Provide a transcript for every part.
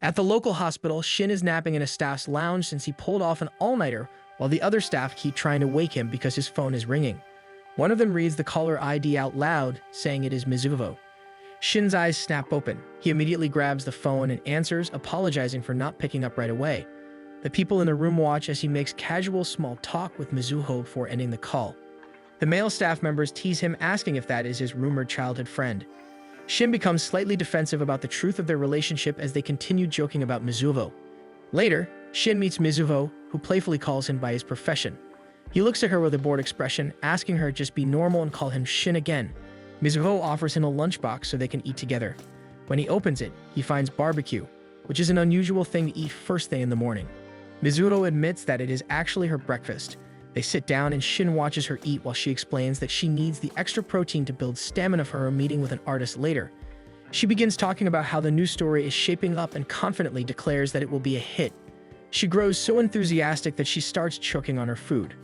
At the local hospital, Shin is napping in a staff's lounge since he pulled off an all-nighter while the other staff keep trying to wake him because his phone is ringing. One of them reads the caller ID out loud, saying it is Mizuho. Shin's eyes snap open. He immediately grabs the phone and answers, apologizing for not picking up right away. The people in the room watch as he makes casual small talk with Mizuho before ending the call. The male staff members tease him, asking if that is his rumored childhood friend. Shin becomes slightly defensive about the truth of their relationship as they continue joking about Mizuho. Later, Shin meets Mizuho, who playfully calls him by his profession. He looks at her with a bored expression, asking her to just be normal and call him Shin again. Mizuho offers him a lunchbox so they can eat together. When he opens it, he finds barbecue, which is an unusual thing to eat first thing in the morning. Mizuho admits that it is actually her breakfast. They sit down and Shin watches her eat while she explains that she needs the extra protein to build stamina for her meeting with an artist later. She begins talking about how the new story is shaping up and confidently declares that it will be a hit. She grows so enthusiastic that she starts choking on her food.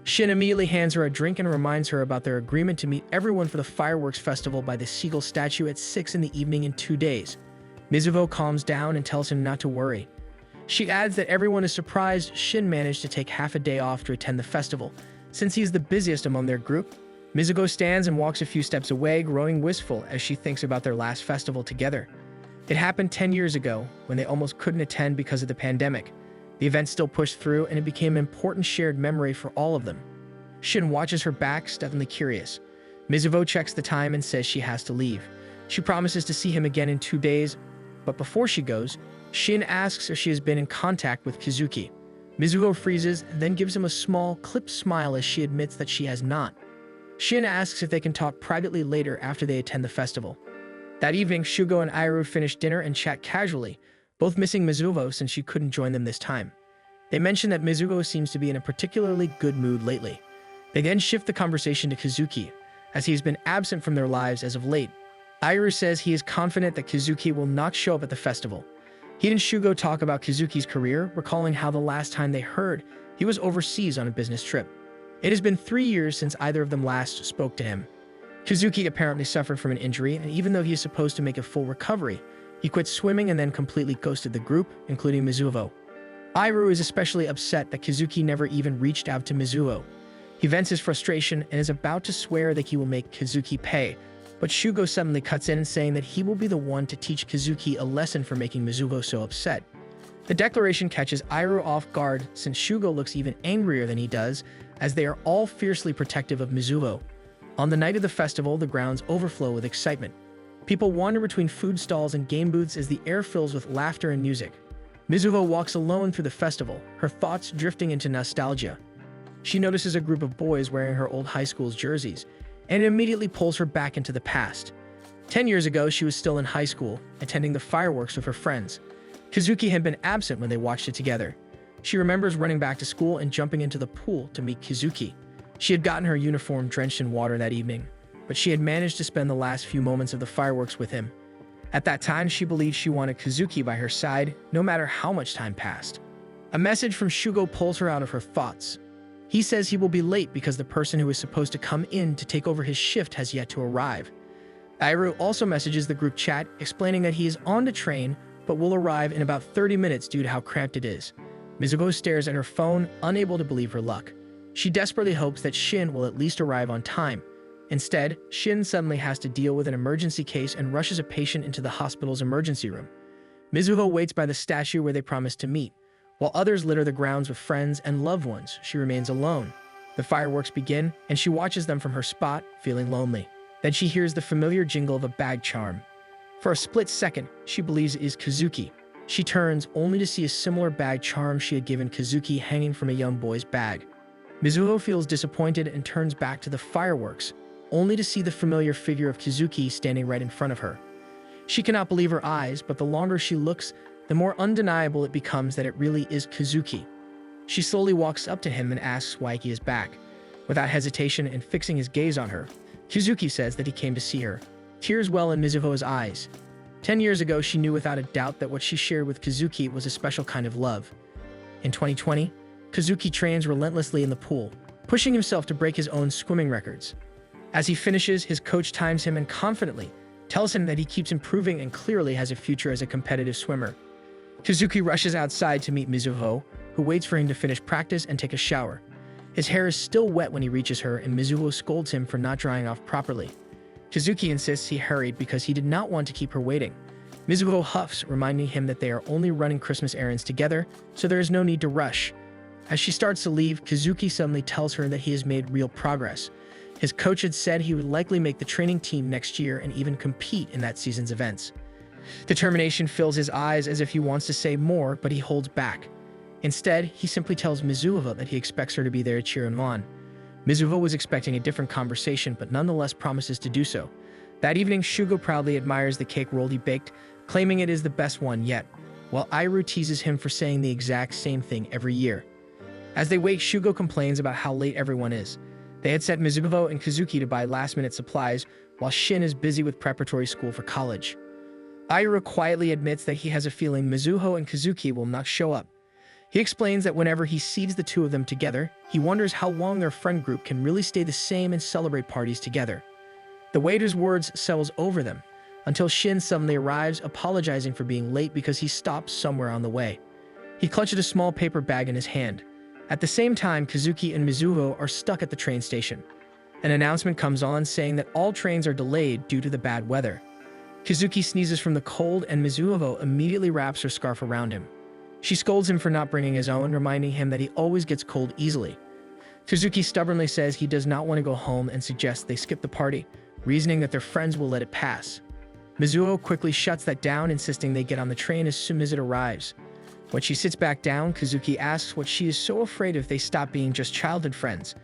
Shin immediately hands her a drink and reminds her about their agreement to meet everyone for the fireworks festival by the Seagull statue at 6 in the evening in 2 days. Mizuho calms down and tells him not to worry. She adds that everyone is surprised Shin managed to take half a day off to attend the festival, since he is the busiest among their group. Mizuho stands and walks a few steps away, growing wistful as she thinks about their last festival together. It happened 10 years ago, when they almost couldn't attend because of the pandemic. The event still pushed through, and it became an important shared memory for all of them. Shin watches her back, stubbornly curious. Mizuho checks the time and says she has to leave. She promises to see him again in 2 days, but before she goes, Shin asks if she has been in contact with Kazuki. Mizuho freezes and then gives him a small, clipped smile as she admits that she has not. Shin asks if they can talk privately later after they attend the festival. That evening, Shugo and Iru finish dinner and chat casually, both missing Mizuho since she couldn't join them this time. They mention that Mizuho seems to be in a particularly good mood lately. They then shift the conversation to Kazuki, as he has been absent from their lives as of late. Iru says he is confident that Kazuki will not show up at the festival. He and Shugo talk about Kazuki's career, recalling how the last time they heard, he was overseas on a business trip. It has been 3 years since either of them last spoke to him. Kazuki apparently suffered from an injury, and even though he is supposed to make a full recovery, he quit swimming and then completely ghosted the group, including Mizuho. Iru is especially upset that Kazuki never even reached out to Mizuho. He vents his frustration and is about to swear that he will make Kazuki pay, but Shugo suddenly cuts in, saying that he will be the one to teach Kazuki a lesson for making Mizuho so upset. The declaration catches Iru off guard since Shugo looks even angrier than he does, as they are all fiercely protective of Mizuho. On the night of the festival, the grounds overflow with excitement. People wander between food stalls and game booths as the air fills with laughter and music. Mizuho walks alone through the festival, her thoughts drifting into nostalgia. She notices a group of boys wearing her old high school's jerseys, and it immediately pulls her back into the past. 10 years ago, she was still in high school, attending the fireworks with her friends. Kazuki had been absent when they watched it together. She remembers running back to school and jumping into the pool to meet Kazuki. She had gotten her uniform drenched in water that evening, but she had managed to spend the last few moments of the fireworks with him. At that time, she believed she wanted Kazuki by her side, no matter how much time passed. A message from Shugo pulls her out of her thoughts. He says he will be late because the person who is supposed to come in to take over his shift has yet to arrive. Iru also messages the group chat, explaining that he is on the train, but will arrive in about 30 minutes due to how cramped it is. Mizuho stares at her phone, unable to believe her luck. She desperately hopes that Shin will at least arrive on time. Instead, Shin suddenly has to deal with an emergency case and rushes a patient into the hospital's emergency room. Mizuho waits by the statue where they promised to meet. While others litter the grounds with friends and loved ones, she remains alone. The fireworks begin, and she watches them from her spot, feeling lonely. Then she hears the familiar jingle of a bag charm. For a split second, she believes it is Kazuki. She turns, only to see a similar bag charm she had given Kazuki hanging from a young boy's bag. Mizuho feels disappointed and turns back to the fireworks, only to see the familiar figure of Kazuki standing right in front of her. She cannot believe her eyes, but the longer she looks, the more undeniable it becomes that it really is Kazuki. She slowly walks up to him and asks why he is back. Without hesitation and fixing his gaze on her, Kazuki says that he came to see her. Tears well in Mizuho's eyes. 10 years ago, she knew without a doubt that what she shared with Kazuki was a special kind of love. In 2020, Kazuki trains relentlessly in the pool, pushing himself to break his own swimming records. As he finishes, his coach times him and confidently tells him that he keeps improving and clearly has a future as a competitive swimmer. Kazuki rushes outside to meet Mizuho, who waits for him to finish practice and take a shower. His hair is still wet when he reaches her, and Mizuho scolds him for not drying off properly. Kazuki insists he hurried because he did not want to keep her waiting. Mizuho huffs, reminding him that they are only running Christmas errands together, so there is no need to rush. As she starts to leave, Kazuki suddenly tells her that he has made real progress. His coach had said he would likely make the training team next year and even compete in that season's events. Determination fills his eyes as if he wants to say more, but he holds back. Instead, he simply tells Mizuho that he expects her to be there to cheer him on. Mizuho was expecting a different conversation, but nonetheless promises to do so. That evening, Shugo proudly admires the cake roll he baked, claiming it is the best one yet, while Iru teases him for saying the exact same thing every year. As they wait, Shugo complains about how late everyone is. They had sent Mizuho and Kazuki to buy last-minute supplies, while Shin is busy with preparatory school for college. Iru quietly admits that he has a feeling Mizuho and Kazuki will not show up. He explains that whenever he sees the two of them together, he wonders how long their friend group can really stay the same and celebrate parties together. The waiter's words settles over them, until Shin suddenly arrives, apologizing for being late because he stopped somewhere on the way. He clutches a small paper bag in his hand. At the same time, Kazuki and Mizuho are stuck at the train station. An announcement comes on saying that all trains are delayed due to the bad weather. Kazuki sneezes from the cold, and Mizuho immediately wraps her scarf around him. She scolds him for not bringing his own, reminding him that he always gets cold easily. Kazuki stubbornly says he does not want to go home and suggests they skip the party, reasoning that their friends will let it pass. Mizuho quickly shuts that down, insisting they get on the train as soon as it arrives. When she sits back down, Kazuki asks what she is so afraid if they stop being just childhood friends.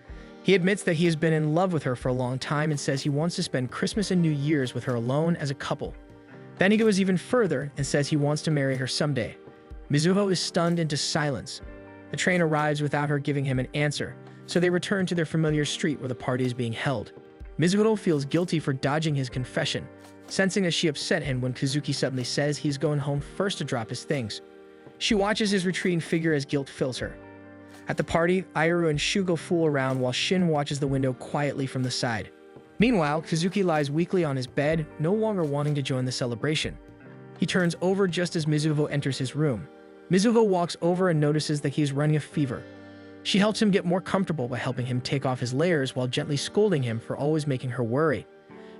He admits that he has been in love with her for a long time and says he wants to spend Christmas and New Year's with her alone as a couple. Then he goes even further and says he wants to marry her someday. Mizuho is stunned into silence. The train arrives without her giving him an answer, so they return to their familiar street where the party is being held. Mizuho feels guilty for dodging his confession, sensing that she upset him when Kazuki suddenly says he's going home first to drop his things. She watches his retreating figure as guilt fills her. At the party, Iru and Shugo fool around while Shin watches the window quietly from the side. Meanwhile, Kazuki lies weakly on his bed, no longer wanting to join the celebration. He turns over just as Mizuho enters his room. Mizuho walks over and notices that he is running a fever. She helps him get more comfortable by helping him take off his layers while gently scolding him for always making her worry.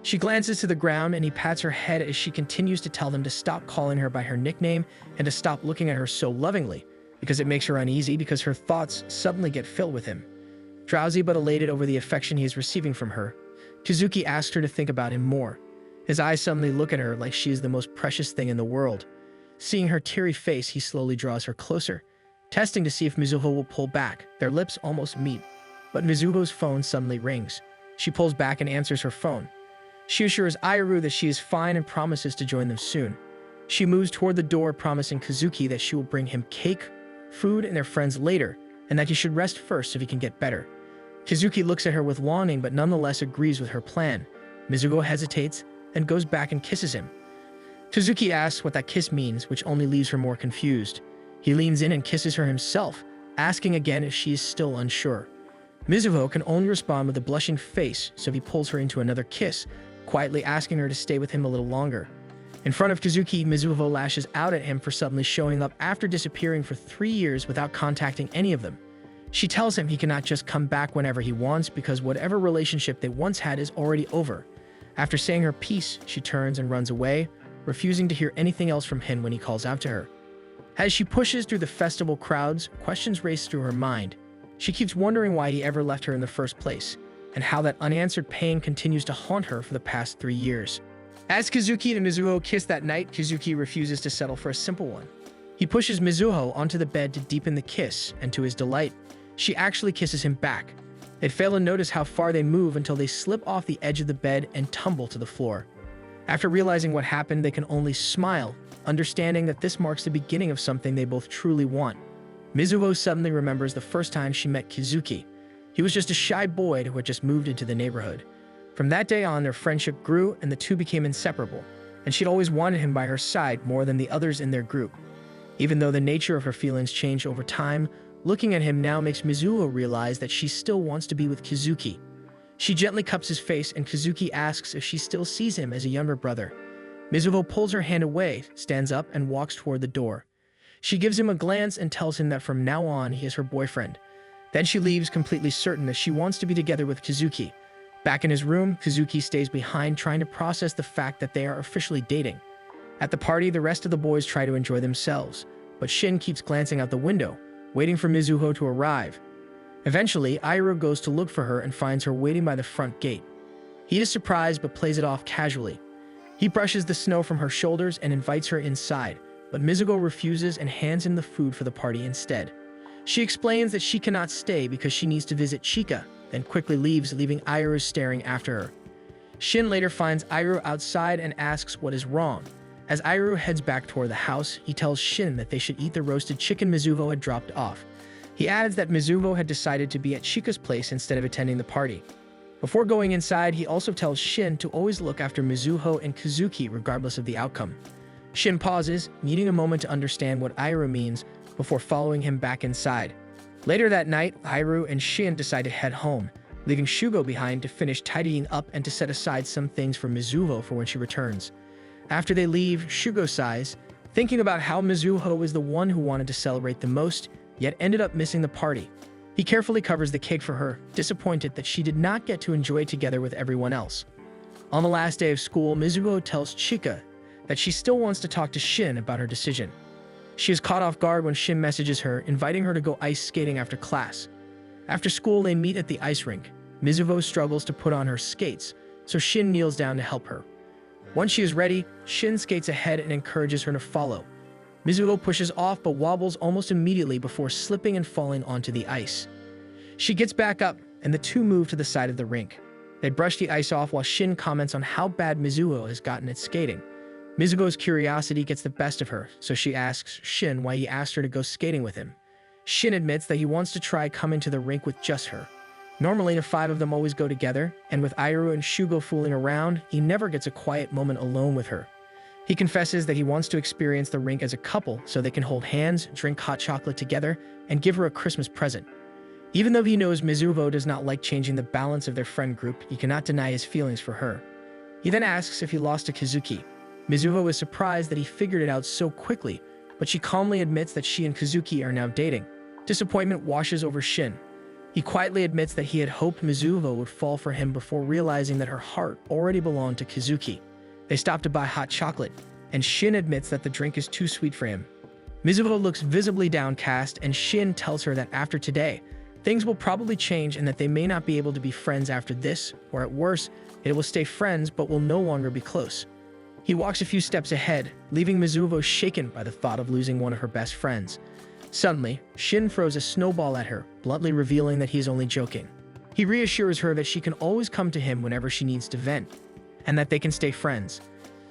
She glances to the ground and he pats her head as she continues to tell them to stop calling her by her nickname and to stop looking at her so lovingly, because it makes her uneasy because her thoughts suddenly get filled with him. Drowsy but elated over the affection he is receiving from her, Kazuki asks her to think about him more. His eyes suddenly look at her like she is the most precious thing in the world. Seeing her teary face, he slowly draws her closer, testing to see if Mizuho will pull back. Their lips almost meet, but Mizuho's phone suddenly rings. She pulls back and answers her phone. She assures Iru that she is fine and promises to join them soon. She moves toward the door, promising Kazuki that she will bring him cake, food, and their friends later, and that he should rest first so he can get better. Kazuki looks at her with longing but nonetheless agrees with her plan. Mizuho hesitates and goes back and kisses him. Kazuki asks what that kiss means, which only leaves her more confused. He leans in and kisses her himself, asking again if she is still unsure. Mizuho can only respond with a blushing face, so he pulls her into another kiss, quietly asking her to stay with him a little longer. In front of Kazuki, Mizuho lashes out at him for suddenly showing up after disappearing for 3 years without contacting any of them. She tells him he cannot just come back whenever he wants because whatever relationship they once had is already over. After saying her piece, she turns and runs away, refusing to hear anything else from him when he calls out to her. As she pushes through the festival crowds, questions race through her mind. She keeps wondering why he ever left her in the first place, and how that unanswered pain continues to haunt her for the past 3 years. As Kazuki and Mizuho kiss that night, Kazuki refuses to settle for a simple one. He pushes Mizuho onto the bed to deepen the kiss, and to his delight, she actually kisses him back. They fail to notice how far they move until they slip off the edge of the bed and tumble to the floor. After realizing what happened, they can only smile, understanding that this marks the beginning of something they both truly want. Mizuho suddenly remembers the first time she met Kazuki. He was just a shy boy who had just moved into the neighborhood. From that day on, their friendship grew and the two became inseparable, and she'd always wanted him by her side more than the others in their group. Even though the nature of her feelings changed over time, looking at him now makes Mizuho realize that she still wants to be with Kazuki. She gently cups his face and Kazuki asks if she still sees him as a younger brother. Mizuho pulls her hand away, stands up, and walks toward the door. She gives him a glance and tells him that from now on he is her boyfriend. Then she leaves, completely certain that she wants to be together with Kazuki. Back in his room, Kazuki stays behind, trying to process the fact that they are officially dating. At the party, the rest of the boys try to enjoy themselves, but Shin keeps glancing out the window, waiting for Mizuho to arrive. Eventually, Iroh goes to look for her and finds her waiting by the front gate. He is surprised but plays it off casually. He brushes the snow from her shoulders and invites her inside, but Mizuho refuses and hands him the food for the party instead. She explains that she cannot stay because she needs to visit Chika, then quickly leaves, leaving Iroh staring after her. Shin later finds Iroh outside and asks what is wrong. As Iroh heads back toward the house, he tells Shin that they should eat the roasted chicken Mizuho had dropped off. He adds that Mizuho had decided to be at Chika's place instead of attending the party. Before going inside, he also tells Shin to always look after Mizuho and Kazuki regardless of the outcome. Shin pauses, needing a moment to understand what Iroh means before following him back inside. Later that night, Iroh and Shin decide to head home, leaving Shugo behind to finish tidying up and to set aside some things for Mizuho for when she returns. After they leave, Shugo sighs, thinking about how Mizuho was the one who wanted to celebrate the most, yet ended up missing the party. He carefully covers the cake for her, disappointed that she did not get to enjoy it together with everyone else. On the last day of school, Mizuho tells Chika that she still wants to talk to Shin about her decision. She is caught off guard when Shin messages her, inviting her to go ice skating after class. After school, they meet at the ice rink. Mizuho struggles to put on her skates, so Shin kneels down to help her. Once she is ready, Shin skates ahead and encourages her to follow. Mizuho pushes off but wobbles almost immediately before slipping and falling onto the ice. She gets back up, and the two move to the side of the rink. They brush the ice off while Shin comments on how bad Mizuho has gotten at skating. Mizuho's curiosity gets the best of her, so she asks Shin why he asked her to go skating with him. Shin admits that he wants to try coming to the rink with just her. Normally, the five of them always go together, and with Iroh and Shugo fooling around, he never gets a quiet moment alone with her. He confesses that he wants to experience the rink as a couple so they can hold hands, drink hot chocolate together, and give her a Christmas present. Even though he knows Mizuho does not like changing the balance of their friend group, he cannot deny his feelings for her. He then asks if he lost to Kazuki. Mizuho is surprised that he figured it out so quickly, but she calmly admits that she and Kazuki are now dating. Disappointment washes over Shin. He quietly admits that he had hoped Mizuho would fall for him before realizing that her heart already belonged to Kazuki. They stop to buy hot chocolate, and Shin admits that the drink is too sweet for him. Mizuho looks visibly downcast, and Shin tells her that after today, things will probably change and that they may not be able to be friends after this, or at worst, it will stay friends but will no longer be close. He walks a few steps ahead, leaving Mizuho shaken by the thought of losing one of her best friends. Suddenly, Shin throws a snowball at her, bluntly revealing that he is only joking. He reassures her that she can always come to him whenever she needs to vent, and that they can stay friends.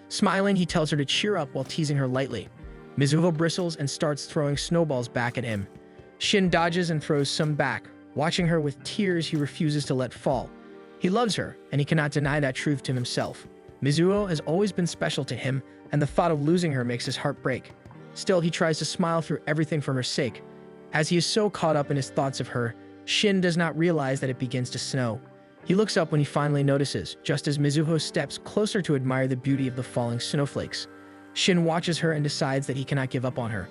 Smiling, he tells her to cheer up while teasing her lightly. Mizuho bristles and starts throwing snowballs back at him. Shin dodges and throws some back. Watching her with tears he refuses to let fall. He loves her, and he cannot deny that truth to himself. Mizuho has always been special to him, and the thought of losing her makes his heart break. Still, he tries to smile through everything for her sake. As he is so caught up in his thoughts of her, Shin does not realize that it begins to snow. He looks up when he finally notices, just as Mizuho steps closer to admire the beauty of the falling snowflakes. Shin watches her and decides that he cannot give up on her.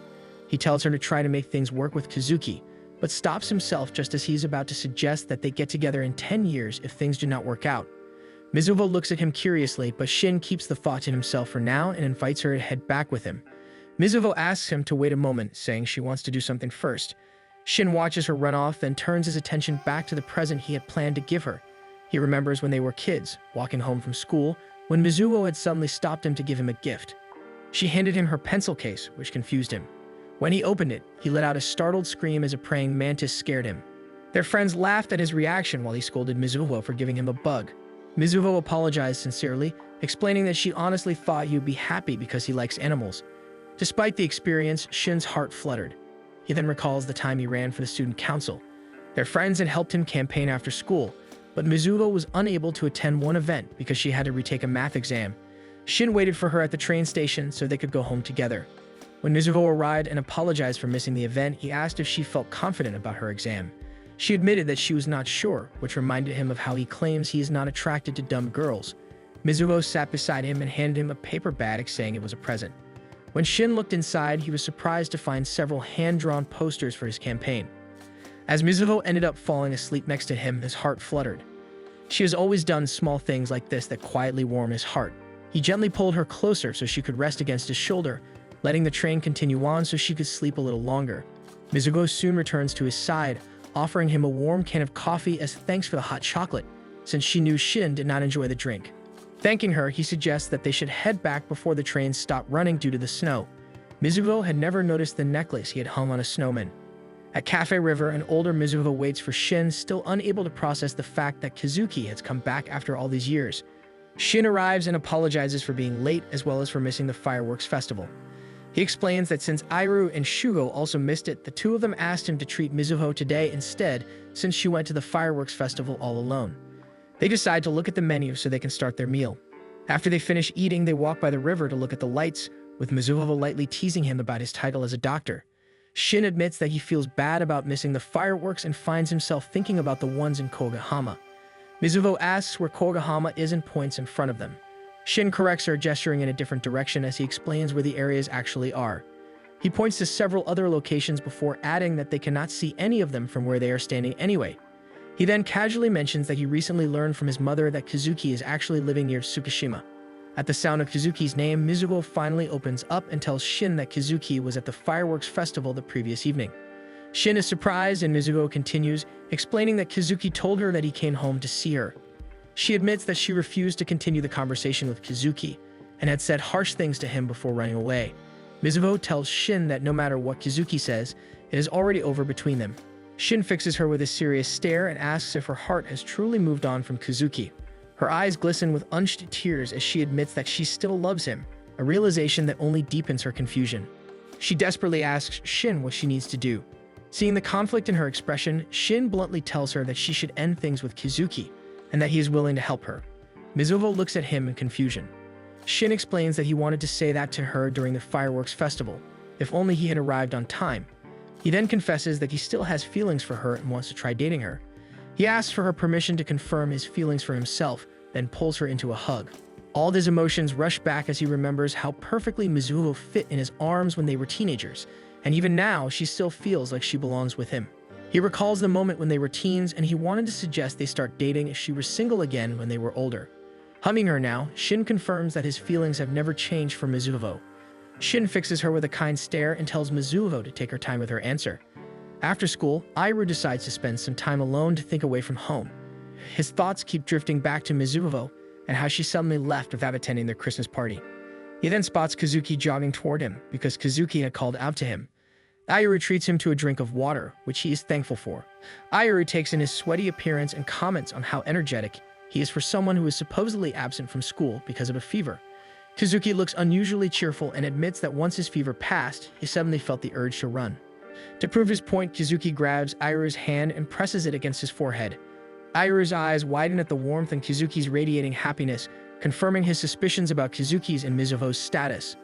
He tells her to try to make things work with Kazuki, but stops himself just as he is about to suggest that they get together in 10 years if things do not work out. Mizuho looks at him curiously, but Shin keeps the thought to himself for now and invites her to head back with him. Mizuho asks him to wait a moment, saying she wants to do something first. Shin watches her run off, then turns his attention back to the present he had planned to give her. He remembers when they were kids, walking home from school, when Mizuho had suddenly stopped him to give him a gift. She handed him her pencil case, which confused him. When he opened it, he let out a startled scream as a praying mantis scared him. Their friends laughed at his reaction while he scolded Mizuho for giving him a bug. Mizuho apologized sincerely, explaining that she honestly thought he would be happy because he likes animals. Despite the experience, Shin's heart fluttered. He then recalls the time he ran for the student council. Their friends had helped him campaign after school, but Mizuho was unable to attend one event because she had to retake a math exam. Shin waited for her at the train station so they could go home together. When Mizuho arrived and apologized for missing the event, he asked if she felt confident about her exam. She admitted that she was not sure, which reminded him of how he claims he is not attracted to dumb girls. Mizuho sat beside him and handed him a paper bag saying it was a present. When Shin looked inside, he was surprised to find several hand-drawn posters for his campaign. As Mizuho ended up falling asleep next to him, his heart fluttered. She has always done small things like this that quietly warm his heart. He gently pulled her closer so she could rest against his shoulder, letting the train continue on so she could sleep a little longer. Mizuho soon returns to his side, offering him a warm can of coffee as thanks for the hot chocolate, since she knew Shin did not enjoy the drink. Thanking her, he suggests that they should head back before the train stopped running due to the snow. Mizuho had never noticed the necklace he had hung on a snowman. At Cafe River, an older Mizuho waits for Shin, still unable to process the fact that Kazuki has come back after all these years. Shin arrives and apologizes for being late as well as for missing the fireworks festival. He explains that since Iru and Shugo also missed it, the two of them asked him to treat Mizuho today instead, since she went to the fireworks festival all alone. They decide to look at the menu so they can start their meal. After they finish eating, they walk by the river to look at the lights, with Mizuho lightly teasing him about his title as a doctor. Shin admits that he feels bad about missing the fireworks and finds himself thinking about the ones in Kogahama. Mizuho asks where Kogahama is and points in front of them. Shin corrects her, gesturing in a different direction as he explains where the areas actually are. He points to several other locations before adding that they cannot see any of them from where they are standing anyway. He then casually mentions that he recently learned from his mother that Kazuki is actually living near Tsukishima. At the sound of Kazuki's name, Mizuho finally opens up and tells Shin that Kazuki was at the fireworks festival the previous evening. Shin is surprised and Mizuho continues, explaining that Kazuki told her that he came home to see her. She admits that she refused to continue the conversation with Kazuki and had said harsh things to him before running away. Mizuho tells Shin that no matter what Kazuki says, it is already over between them. Shin fixes her with a serious stare and asks if her heart has truly moved on from Kazuki. Her eyes glisten with unshed tears as she admits that she still loves him, a realization that only deepens her confusion. She desperately asks Shin what she needs to do. Seeing the conflict in her expression, Shin bluntly tells her that she should end things with Kazuki, and that he is willing to help her. Mizuho looks at him in confusion. Shin explains that he wanted to say that to her during the fireworks festival, if only he had arrived on time. He then confesses that he still has feelings for her and wants to try dating her. He asks for her permission to confirm his feelings for himself, then pulls her into a hug. All his emotions rush back as he remembers how perfectly Mizuho fit in his arms when they were teenagers, and even now she still feels like she belongs with him. He recalls the moment when they were teens and he wanted to suggest they start dating if she were single again when they were older. Hugging her now, Shin confirms that his feelings have never changed for Mizuho. Shin fixes her with a kind stare and tells Mizuho to take her time with her answer. After school, Iru decides to spend some time alone to think away from home. His thoughts keep drifting back to Mizuho and how she suddenly left without attending their Christmas party. He then spots Kazuki jogging toward him because Kazuki had called out to him. Iru treats him to a drink of water, which he is thankful for. Iru takes in his sweaty appearance and comments on how energetic he is for someone who is supposedly absent from school because of a fever. Kazuki looks unusually cheerful and admits that once his fever passed, he suddenly felt the urge to run. To prove his point, Kazuki grabs Iru's hand and presses it against his forehead. Iru's eyes widen at the warmth and Kazuki's radiating happiness, confirming his suspicions about Kazuki's and Mizuho's status.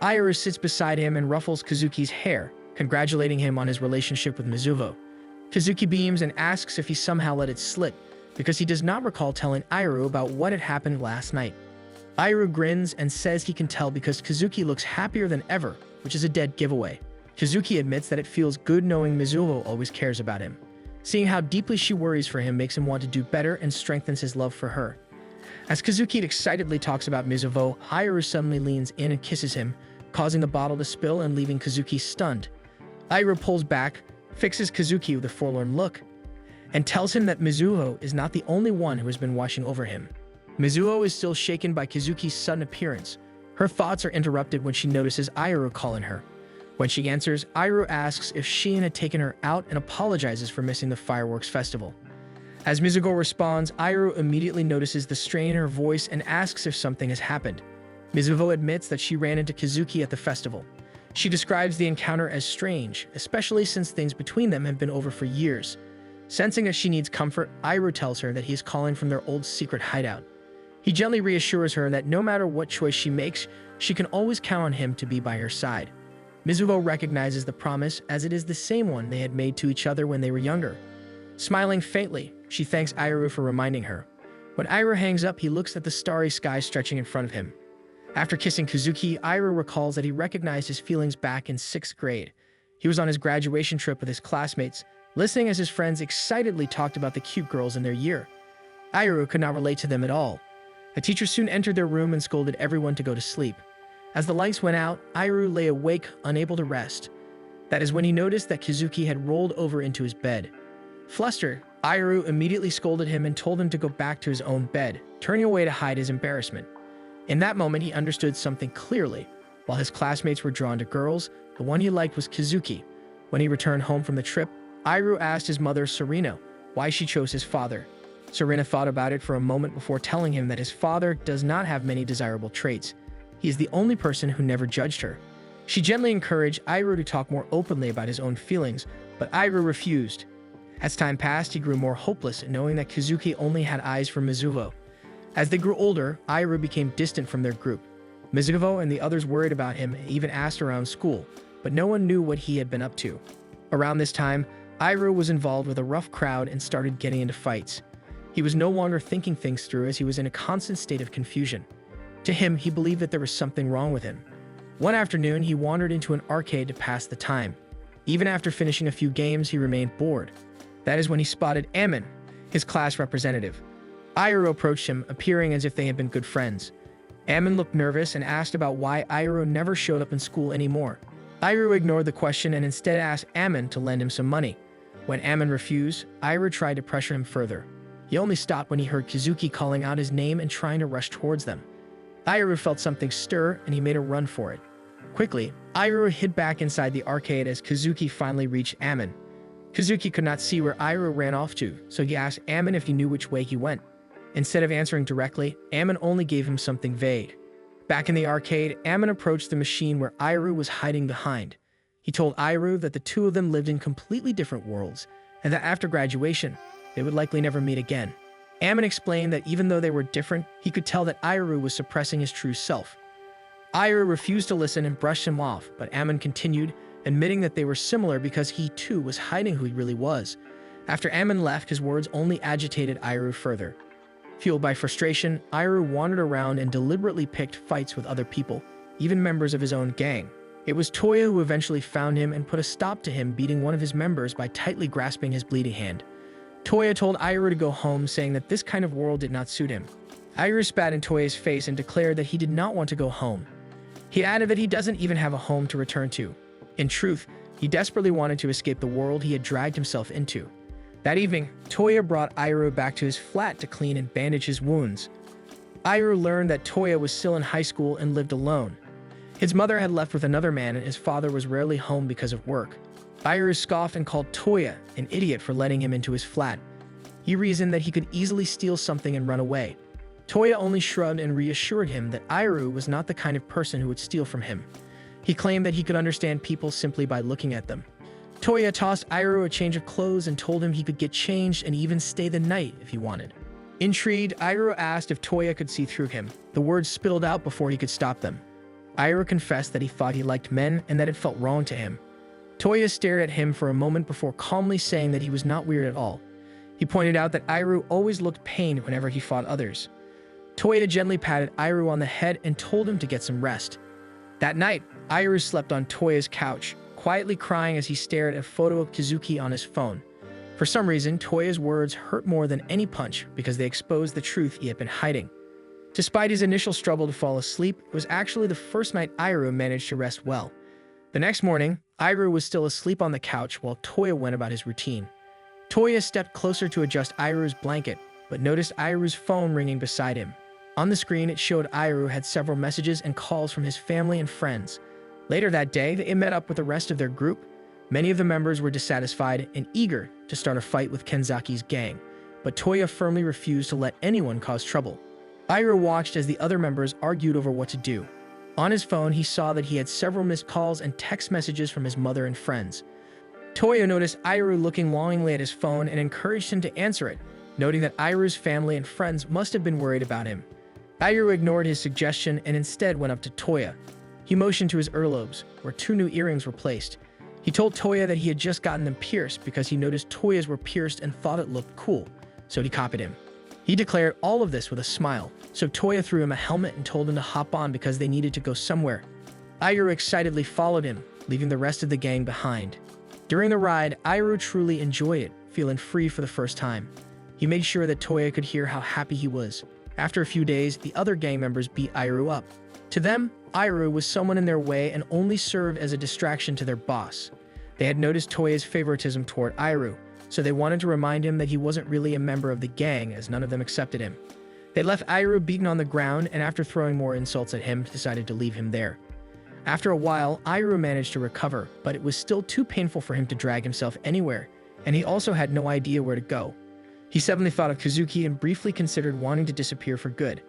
Iru sits beside him and ruffles Kazuki's hair, congratulating him on his relationship with Mizuho. Kazuki beams and asks if he somehow let it slip, because he does not recall telling Iru about what had happened last night. Iru grins and says he can tell because Kazuki looks happier than ever, which is a dead giveaway. Kazuki admits that it feels good knowing Mizuho always cares about him. Seeing how deeply she worries for him makes him want to do better and strengthens his love for her. As Kazuki excitedly talks about Mizuho, Iru suddenly leans in and kisses him, causing the bottle to spill and leaving Kazuki stunned. Iru pulls back, fixes Kazuki with a forlorn look, and tells him that Mizuho is not the only one who has been watching over him. Mizuho is still shaken by Kazuki's sudden appearance. Her thoughts are interrupted when she notices Iru calling her. When she answers, Iru asks if Shin had taken her out and apologizes for missing the fireworks festival. As Mizuho responds, Iru immediately notices the strain in her voice and asks if something has happened. Mizuho admits that she ran into Kazuki at the festival. She describes the encounter as strange, especially since things between them have been over for years. Sensing that she needs comfort, Iru tells her that he is calling from their old secret hideout. He gently reassures her that no matter what choice she makes, she can always count on him to be by her side. Mizuho recognizes the promise as it is the same one they had made to each other when they were younger. Smiling faintly, she thanks Iru for reminding her. When Iru hangs up, he looks at the starry sky stretching in front of him. After kissing Kazuki, Iroh recalls that he recognized his feelings back in 6th grade. He was on his graduation trip with his classmates, listening as his friends excitedly talked about the cute girls in their year. Iroh could not relate to them at all. A teacher soon entered their room and scolded everyone to go to sleep. As the lights went out, Iroh lay awake, unable to rest. That is when he noticed that Kazuki had rolled over into his bed. Flustered, Iroh immediately scolded him and told him to go back to his own bed, turning away to hide his embarrassment. In that moment, he understood something clearly. While his classmates were drawn to girls, the one he liked was Kazuki. When he returned home from the trip, Iroh asked his mother, Sarina, why she chose his father. Sarina thought about it for a moment before telling him that his father does not have many desirable traits. He is the only person who never judged her. She gently encouraged Iroh to talk more openly about his own feelings, but Iroh refused. As time passed, he grew more hopeless, knowing that Kazuki only had eyes for Mizuho. As they grew older, Iroh became distant from their group. Mizuho and the others worried about him and even asked around school, but no one knew what he had been up to. Around this time, Iroh was involved with a rough crowd and started getting into fights. He was no longer thinking things through as he was in a constant state of confusion. To him, he believed that there was something wrong with him. One afternoon, he wandered into an arcade to pass the time. Even after finishing a few games, he remained bored. That is when he spotted Ammon, his class representative. Iroh approached him, appearing as if they had been good friends. Ammon looked nervous and asked about why Iroh never showed up in school anymore. Iroh ignored the question and instead asked Ammon to lend him some money. When Ammon refused, Iroh tried to pressure him further. He only stopped when he heard Kazuki calling out his name and trying to rush towards them. Iroh felt something stir and he made a run for it. Quickly, Iroh hid back inside the arcade as Kazuki finally reached Ammon. Kazuki could not see where Iroh ran off to, so he asked Ammon if he knew which way he went. Instead of answering directly, Ammon only gave him something vague. Back in the arcade, Ammon approached the machine where Iroh was hiding behind. He told Iroh that the two of them lived in completely different worlds, and that after graduation, they would likely never meet again. Ammon explained that even though they were different, he could tell that Iroh was suppressing his true self. Iroh refused to listen and brushed him off, but Ammon continued, admitting that they were similar because he too was hiding who he really was. After Ammon left, his words only agitated Iroh further. Fueled by frustration, Iroh wandered around and deliberately picked fights with other people, even members of his own gang. It was Toya who eventually found him and put a stop to him beating one of his members by tightly grasping his bleeding hand. Toya told Iroh to go home, saying that this kind of world did not suit him. Iroh spat in Toya's face and declared that he did not want to go home. He added that he doesn't even have a home to return to. In truth, he desperately wanted to escape the world he had dragged himself into. That evening, Toya brought Iroh back to his flat to clean and bandage his wounds. Iroh learned that Toya was still in high school and lived alone. His mother had left with another man and his father was rarely home because of work. Iroh scoffed and called Toya an idiot for letting him into his flat. He reasoned that he could easily steal something and run away. Toya only shrugged and reassured him that Iroh was not the kind of person who would steal from him. He claimed that he could understand people simply by looking at them. Toya tossed Iroh a change of clothes and told him he could get changed and even stay the night if he wanted. Intrigued, Iroh asked if Toya could see through him. The words spilled out before he could stop them. Iroh confessed that he thought he liked men and that it felt wrong to him. Toya stared at him for a moment before calmly saying that he was not weird at all. He pointed out that Iroh always looked pained whenever he fought others. Toya gently patted Iroh on the head and told him to get some rest. That night, Iroh slept on Toya's couch, quietly crying as he stared at a photo of Kazuki on his phone. For some reason, Toya's words hurt more than any punch because they exposed the truth he had been hiding. Despite his initial struggle to fall asleep, it was actually the first night Iroh managed to rest well. The next morning, Iroh was still asleep on the couch while Toya went about his routine. Toya stepped closer to adjust Iroh's blanket, but noticed Iroh's phone ringing beside him. On the screen, it showed Iroh had several messages and calls from his family and friends. Later that day, they met up with the rest of their group. Many of the members were dissatisfied and eager to start a fight with Kenzaki's gang, but Toya firmly refused to let anyone cause trouble. Iroh watched as the other members argued over what to do. On his phone, he saw that he had several missed calls and text messages from his mother and friends. Toya noticed Iroh looking longingly at his phone and encouraged him to answer it, noting that Iroh's family and friends must have been worried about him. Iroh ignored his suggestion and instead went up to Toya. He motioned to his earlobes, where 2 new earrings were placed. He told Toya that he had just gotten them pierced because he noticed Toya's were pierced and thought it looked cool, so he copied him. He declared all of this with a smile, so Toya threw him a helmet and told him to hop on because they needed to go somewhere. Airo excitedly followed him, leaving the rest of the gang behind. During the ride, Airo truly enjoyed it, feeling free for the first time. He made sure that Toya could hear how happy he was. After a few days, the other gang members beat Airo up. To them, Airo was someone in their way and only served as a distraction to their boss. They had noticed Toya's favoritism toward Airo, so they wanted to remind him that he wasn't really a member of the gang as none of them accepted him. They left Airo beaten on the ground and after throwing more insults at him, decided to leave him there. After a while, Airo managed to recover, but it was still too painful for him to drag himself anywhere, and he also had no idea where to go. He suddenly thought of Kazuki and briefly considered wanting to disappear for good.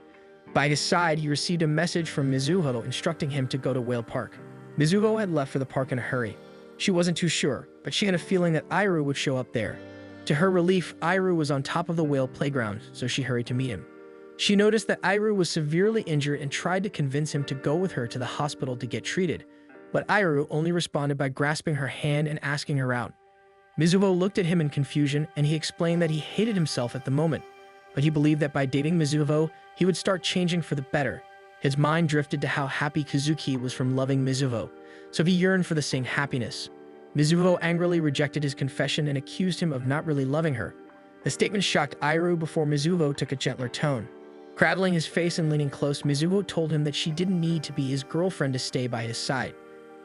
By his side, he received a message from Mizuho instructing him to go to Whale Park. Mizuho had left for the park in a hurry. She wasn't too sure, but she had a feeling that Airo would show up there. To her relief, Airo was on top of the whale playground, so she hurried to meet him. She noticed that Airo was severely injured and tried to convince him to go with her to the hospital to get treated, but Airo only responded by grasping her hand and asking her out. Mizuho looked at him in confusion, and he explained that he hated himself at the moment, but he believed that by dating Mizuho, he would start changing for the better. His mind drifted to how happy Kazuki was from loving Mizuho, so he yearned for the same happiness. Mizuho angrily rejected his confession and accused him of not really loving her. The statement shocked Airo before Mizuho took a gentler tone. Cradling his face and leaning close, Mizuho told him that she didn't need to be his girlfriend to stay by his side.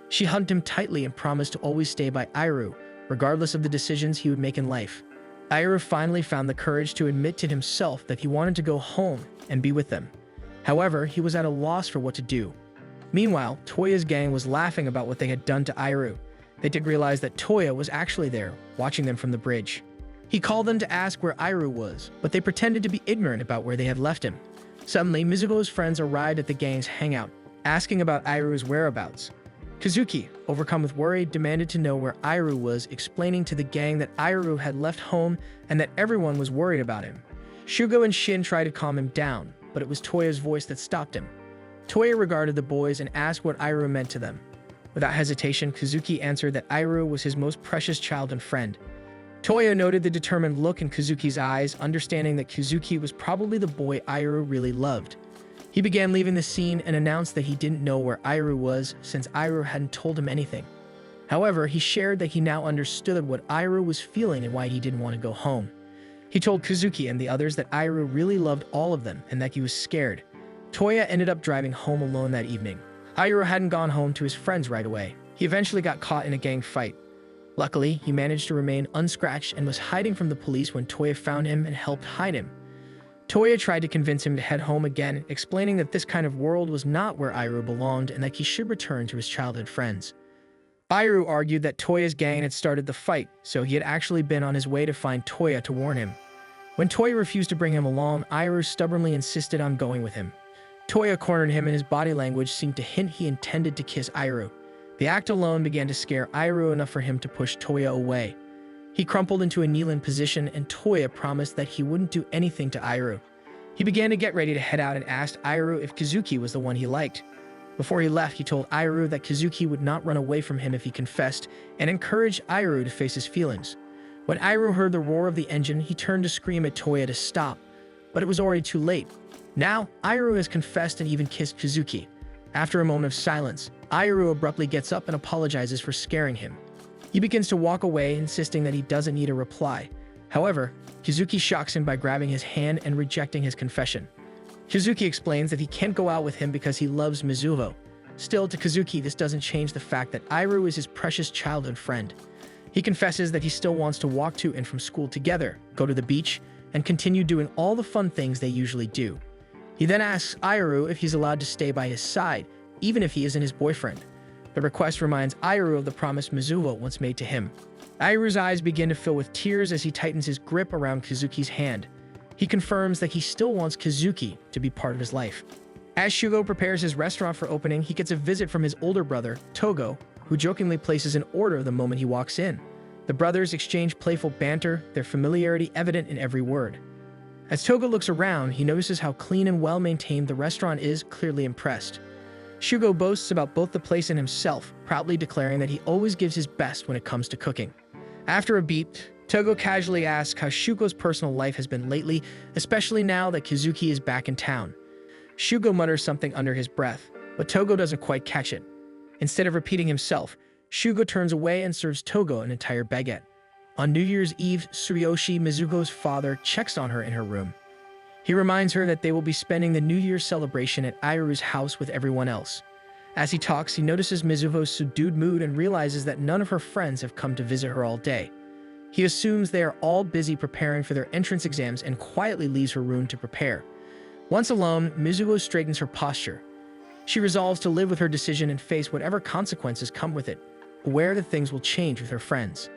She hugged him tightly and promised to always stay by Airo, regardless of the decisions he would make in life. Airo finally found the courage to admit to himself that he wanted to go home and be with them. However, he was at a loss for what to do. Meanwhile, Toya's gang was laughing about what they had done to Airo. They didn't realize that Toya was actually there, watching them from the bridge. He called them to ask where Airo was, but they pretended to be ignorant about where they had left him. Suddenly, Mizuho's friends arrived at the gang's hangout, asking about Airo's whereabouts. Kazuki, overcome with worry, demanded to know where Airo was, explaining to the gang that Airo had left home and that everyone was worried about him. Shugo and Shin tried to calm him down, but it was Toya's voice that stopped him. Toya regarded the boys and asked what Airo meant to them. Without hesitation, Kazuki answered that Airo was his most precious child and friend. Toya noted the determined look in Kazuki's eyes, understanding that Kazuki was probably the boy Airo really loved. He began leaving the scene and announced that he didn't know where Airo was since Airo hadn't told him anything. However, he shared that he now understood what Airo was feeling and why he didn't want to go home. He told Kazuki and the others that Airo really loved all of them and that he was scared. Toya ended up driving home alone that evening. Airo hadn't gone home to his friends right away. He eventually got caught in a gang fight. Luckily, he managed to remain unscratched and was hiding from the police when Toya found him and helped hide him. Toya tried to convince him to head home again, explaining that this kind of world was not where Airo belonged and that he should return to his childhood friends. Airo argued that Toya's gang had started the fight, so he had actually been on his way to find Toya to warn him. When Toya refused to bring him along, Airo stubbornly insisted on going with him. Toya cornered him and his body language seemed to hint he intended to kiss Airo. The act alone began to scare Airo enough for him to push Toya away. He crumpled into a kneeling position and Toya promised that he wouldn't do anything to Airo. He began to get ready to head out and asked Airo if Kazuki was the one he liked. Before he left, he told Airo that Kazuki would not run away from him if he confessed and encouraged Airo to face his feelings. When Airo heard the roar of the engine, he turned to scream at Toya to stop, but it was already too late. Now, Airo has confessed and even kissed Kazuki. After a moment of silence, Airo abruptly gets up and apologizes for scaring him. He begins to walk away, insisting that he doesn't need a reply. However, Kazuki shocks him by grabbing his hand and rejecting his confession. Kazuki explains that he can't go out with him because he loves Mizuho. Still, to Kazuki, this doesn't change the fact that Airo is his precious childhood friend. He confesses that he still wants to walk to and from school together, go to the beach, and continue doing all the fun things they usually do. He then asks Airo if he's allowed to stay by his side, even if he isn't his boyfriend. The request reminds Airo of the promise Mizuho once made to him. Airo's eyes begin to fill with tears as he tightens his grip around Kazuki's hand. He confirms that he still wants Kazuki to be part of his life. As Shugo prepares his restaurant for opening, he gets a visit from his older brother, Togo, who jokingly places an order the moment he walks in. The brothers exchange playful banter, their familiarity evident in every word. As Togo looks around, he notices how clean and well-maintained the restaurant is, clearly impressed. Shugo boasts about both the place and himself, proudly declaring that he always gives his best when it comes to cooking. After a beat, Togo casually asks how Shugo's personal life has been lately, especially now that Kazuki is back in town. Shugo mutters something under his breath, but Togo doesn't quite catch it. Instead of repeating himself, Shugo turns away and serves Togo an entire baguette. On New Year's Eve, Tsuyoshi, Mizugo's father, checks on her in her room. He reminds her that they will be spending the New Year's celebration at Airu's house with everyone else. As he talks, he notices Mizuho's subdued mood and realizes that none of her friends have come to visit her all day. He assumes they are all busy preparing for their entrance exams and quietly leaves her room to prepare. Once alone, Mizuho straightens her posture. She resolves to live with her decision and face whatever consequences come with it, aware that things will change with her friends.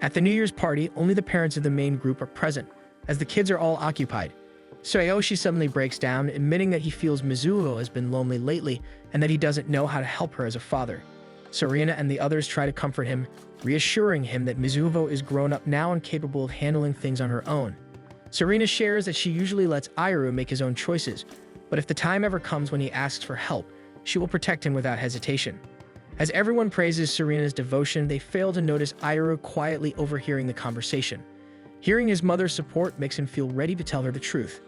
At the New Year's party, only the parents of the main group are present, as the kids are all occupied. Tsuyoshi suddenly breaks down, admitting that he feels Mizuho has been lonely lately and that he doesn't know how to help her as a father. Serena and the others try to comfort him, reassuring him that Mizuho is grown up now and capable of handling things on her own. Serena shares that she usually lets Airu make his own choices, but if the time ever comes when he asks for help, she will protect him without hesitation. As everyone praises Serena's devotion, they fail to notice Airu quietly overhearing the conversation. Hearing his mother's support makes him feel ready to tell her the truth.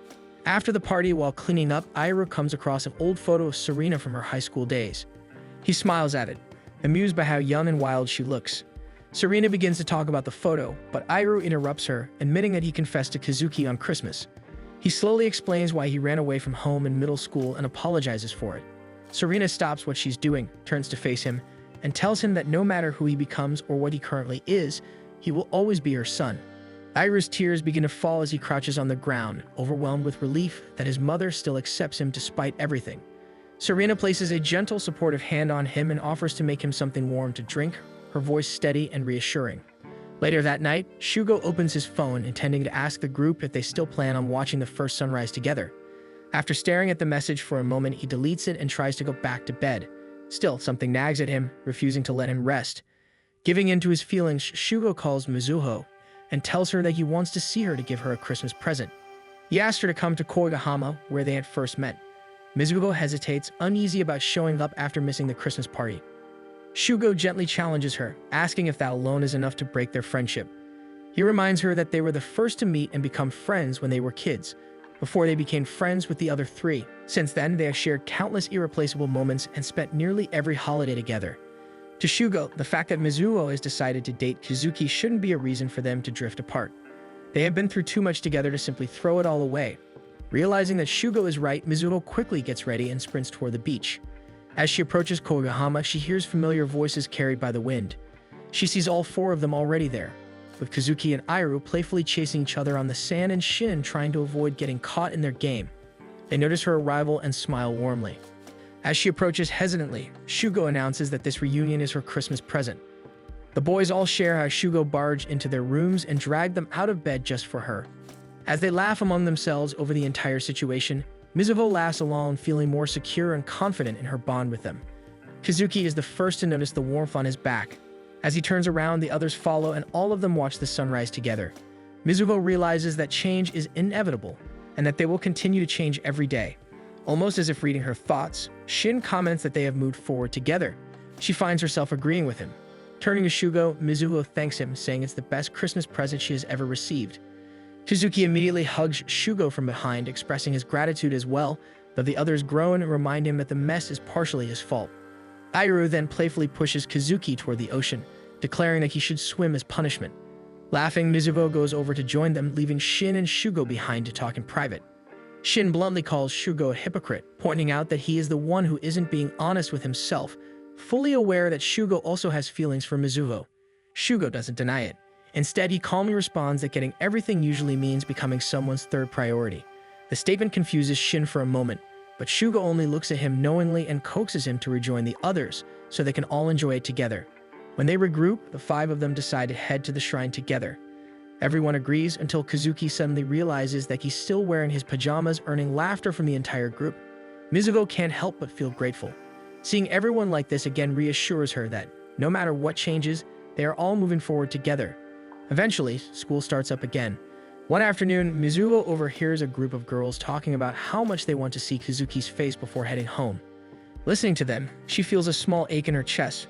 After the party, while cleaning up, Airu comes across an old photo of Serena from her high school days. He smiles at it, amused by how young and wild she looks. Serena begins to talk about the photo, but Airu interrupts her, admitting that he confessed to Kazuki on Christmas. He slowly explains why he ran away from home in middle school and apologizes for it. Serena stops what she's doing, turns to face him, and tells him that no matter who he becomes or what he currently is, he will always be her son. Airu's tears begin to fall as he crouches on the ground, overwhelmed with relief that his mother still accepts him despite everything. Serena places a gentle, supportive hand on him and offers to make him something warm to drink, her voice steady and reassuring. Later that night, Shugo opens his phone, intending to ask the group if they still plan on watching the first sunrise together. After staring at the message for a moment, he deletes it and tries to go back to bed. Still, something nags at him, refusing to let him rest. Giving in to his feelings, Shugo calls Mizuho and tells her that he wants to see her to give her a Christmas present. He asks her to come to Koigahama, where they had first met. Mizuho hesitates, uneasy about showing up after missing the Christmas party. Shugo gently challenges her, asking if that alone is enough to break their friendship. He reminds her that they were the first to meet and become friends when they were kids, before they became friends with the other three. Since then, they have shared countless irreplaceable moments and spent nearly every holiday together. To Shugo, the fact that Mizuho has decided to date Kazuki shouldn't be a reason for them to drift apart. They have been through too much together to simply throw it all away. Realizing that Shugo is right, Mizuho quickly gets ready and sprints toward the beach. As she approaches Koigahama, she hears familiar voices carried by the wind. She sees all four of them already there, with Kazuki and Airu playfully chasing each other on the sand and Shin trying to avoid getting caught in their game. They notice her arrival and smile warmly. As she approaches hesitantly, Shugo announces that this reunion is her Christmas present. The boys all share how Shugo barged into their rooms and dragged them out of bed just for her. As they laugh among themselves over the entire situation, Mizuho laughs along, feeling more secure and confident in her bond with them. Kazuki is the first to notice the warmth on his back. As he turns around, the others follow and all of them watch the sunrise together. Mizuho realizes that change is inevitable and that they will continue to change every day. Almost as if reading her thoughts, Shin comments that they have moved forward together. She finds herself agreeing with him. Turning to Shugo, Mizuho thanks him, saying it's the best Christmas present she has ever received. Kazuki immediately hugs Shugo from behind, expressing his gratitude as well, though the others groan and remind him that the mess is partially his fault. Airu then playfully pushes Kazuki toward the ocean, declaring that he should swim as punishment. Laughing, Mizuho goes over to join them, leaving Shin and Shugo behind to talk in private. Shin bluntly calls Shugo a hypocrite, pointing out that he is the one who isn't being honest with himself, fully aware that Shugo also has feelings for Mizuho. Shugo doesn't deny it. Instead, he calmly responds that getting everything usually means becoming someone's third priority. The statement confuses Shin for a moment, but Shugo only looks at him knowingly and coaxes him to rejoin the others so they can all enjoy it together. When they regroup, the five of them decide to head to the shrine together. Everyone agrees until Kazuki suddenly realizes that he's still wearing his pajamas, earning laughter from the entire group. Mizuho can't help but feel grateful. Seeing everyone like this again reassures her that, no matter what changes, they are all moving forward together. Eventually, school starts up again. One afternoon, Mizuho overhears a group of girls talking about how much they want to see Kazuki's face before heading home. Listening to them, she feels a small ache in her chest,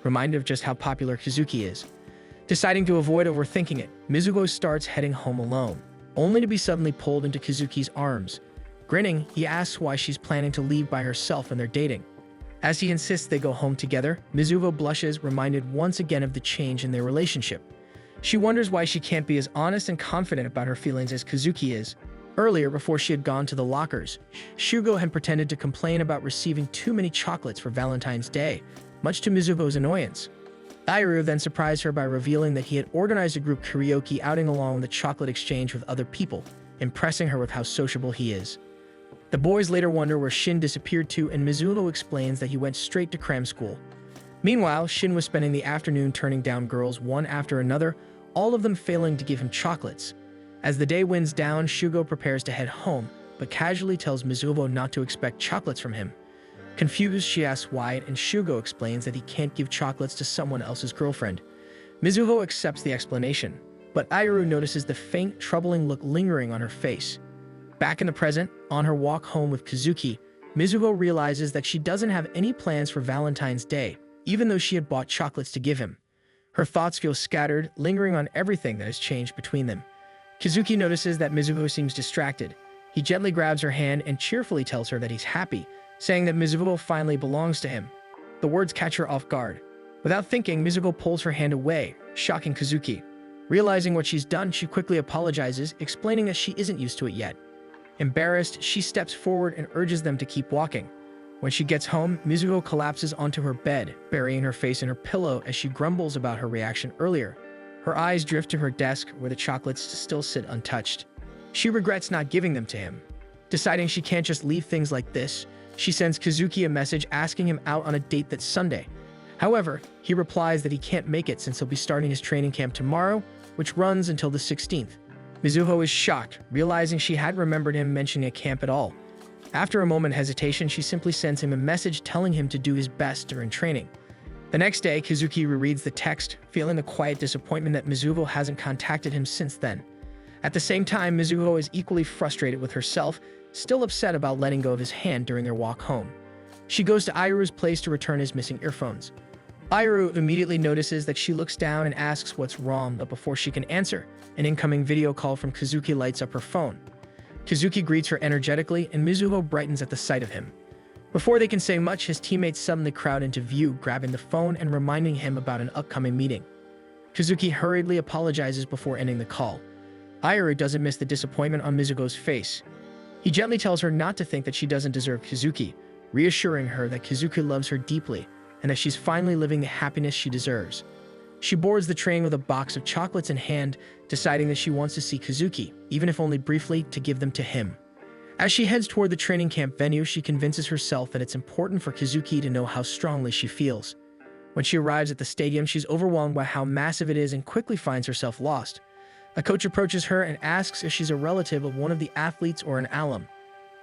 reminded of just how popular Kazuki is. Deciding to avoid overthinking it, Mizuho starts heading home alone, only to be suddenly pulled into Kazuki's arms. Grinning, he asks why she's planning to leave by herself and they're dating. As he insists they go home together, Mizuho blushes, reminded once again of the change in their relationship. She wonders why she can't be as honest and confident about her feelings as Kazuki is. Earlier, before she had gone to the lockers, Shugo had pretended to complain about receiving too many chocolates for Valentine's Day, much to Mizuho's annoyance. Airu then surprised her by revealing that he had organized a group karaoke outing along with a chocolate exchange with other people, impressing her with how sociable he is. The boys later wonder where Shin disappeared to, and Mizuho explains that he went straight to cram school. Meanwhile, Shin was spending the afternoon turning down girls one after another, all of them failing to give him chocolates. As the day winds down, Shugo prepares to head home, but casually tells Mizuho not to expect chocolates from him. Confused, she asks why, and Shugo explains that he can't give chocolates to someone else's girlfriend. Mizuho accepts the explanation, but Airu notices the faint, troubling look lingering on her face. Back in the present, on her walk home with Kazuki, Mizuho realizes that she doesn't have any plans for Valentine's Day, even though she had bought chocolates to give him. Her thoughts feel scattered, lingering on everything that has changed between them. Kazuki notices that Mizuho seems distracted. He gently grabs her hand and cheerfully tells her that he's happy, saying that Mizuho finally belongs to him. The words catch her off guard. Without thinking, Mizuho pulls her hand away, shocking Kazuki. Realizing what she's done, she quickly apologizes, explaining that she isn't used to it yet. Embarrassed, she steps forward and urges them to keep walking. When she gets home, Mizuho collapses onto her bed, burying her face in her pillow as she grumbles about her reaction earlier. Her eyes drift to her desk, where the chocolates still sit untouched. She regrets not giving them to him. Deciding she can't just leave things like this, she sends Kazuki a message asking him out on a date that Sunday. However, he replies that he can't make it since he'll be starting his training camp tomorrow, which runs until the 16th. Mizuho is shocked, realizing she hadn't remembered him mentioning a camp at all. After a moment hesitation, she simply sends him a message telling him to do his best during training. The next day, Kazuki rereads the text, feeling the quiet disappointment that Mizuho hasn't contacted him since then. At the same time, Mizuho is equally frustrated with herself, still upset about letting go of his hand during their walk home. She goes to Airu's place to return his missing earphones. Airu immediately notices that she looks down and asks what's wrong, but before she can answer, an incoming video call from Kazuki lights up her phone. Kazuki greets her energetically, and Mizuho brightens at the sight of him. Before they can say much, his teammates suddenly crowd into view, grabbing the phone and reminding him about an upcoming meeting. Kazuki hurriedly apologizes before ending the call. Airu doesn't miss the disappointment on Mizuho's face. He gently tells her not to think that she doesn't deserve Kazuki, reassuring her that Kazuki loves her deeply and that she's finally living the happiness she deserves. She boards the train with a box of chocolates in hand, deciding that she wants to see Kazuki, even if only briefly, to give them to him. As she heads toward the training camp venue, she convinces herself that it's important for Kazuki to know how strongly she feels. When she arrives at the stadium, she's overwhelmed by how massive it is and quickly finds herself lost. A coach approaches her and asks if she's a relative of one of the athletes or an alum.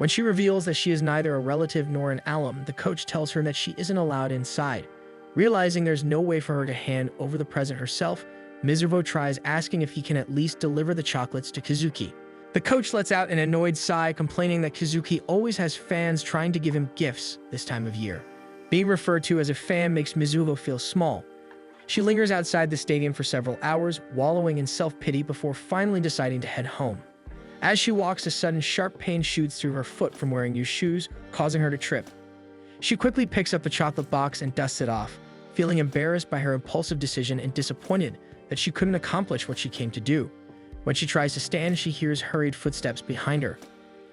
When she reveals that she is neither a relative nor an alum, the coach tells her that she isn't allowed inside. Realizing there's no way for her to hand over the present herself, Mizuho tries asking if he can at least deliver the chocolates to Kazuki. The coach lets out an annoyed sigh, complaining that Kazuki always has fans trying to give him gifts this time of year. Being referred to as a fan makes Mizuho feel small. She lingers outside the stadium for several hours, wallowing in self-pity before finally deciding to head home. As she walks, a sudden sharp pain shoots through her foot from wearing new shoes, causing her to trip. She quickly picks up the chocolate box and dusts it off, feeling embarrassed by her impulsive decision and disappointed that she couldn't accomplish what she came to do. When she tries to stand, she hears hurried footsteps behind her.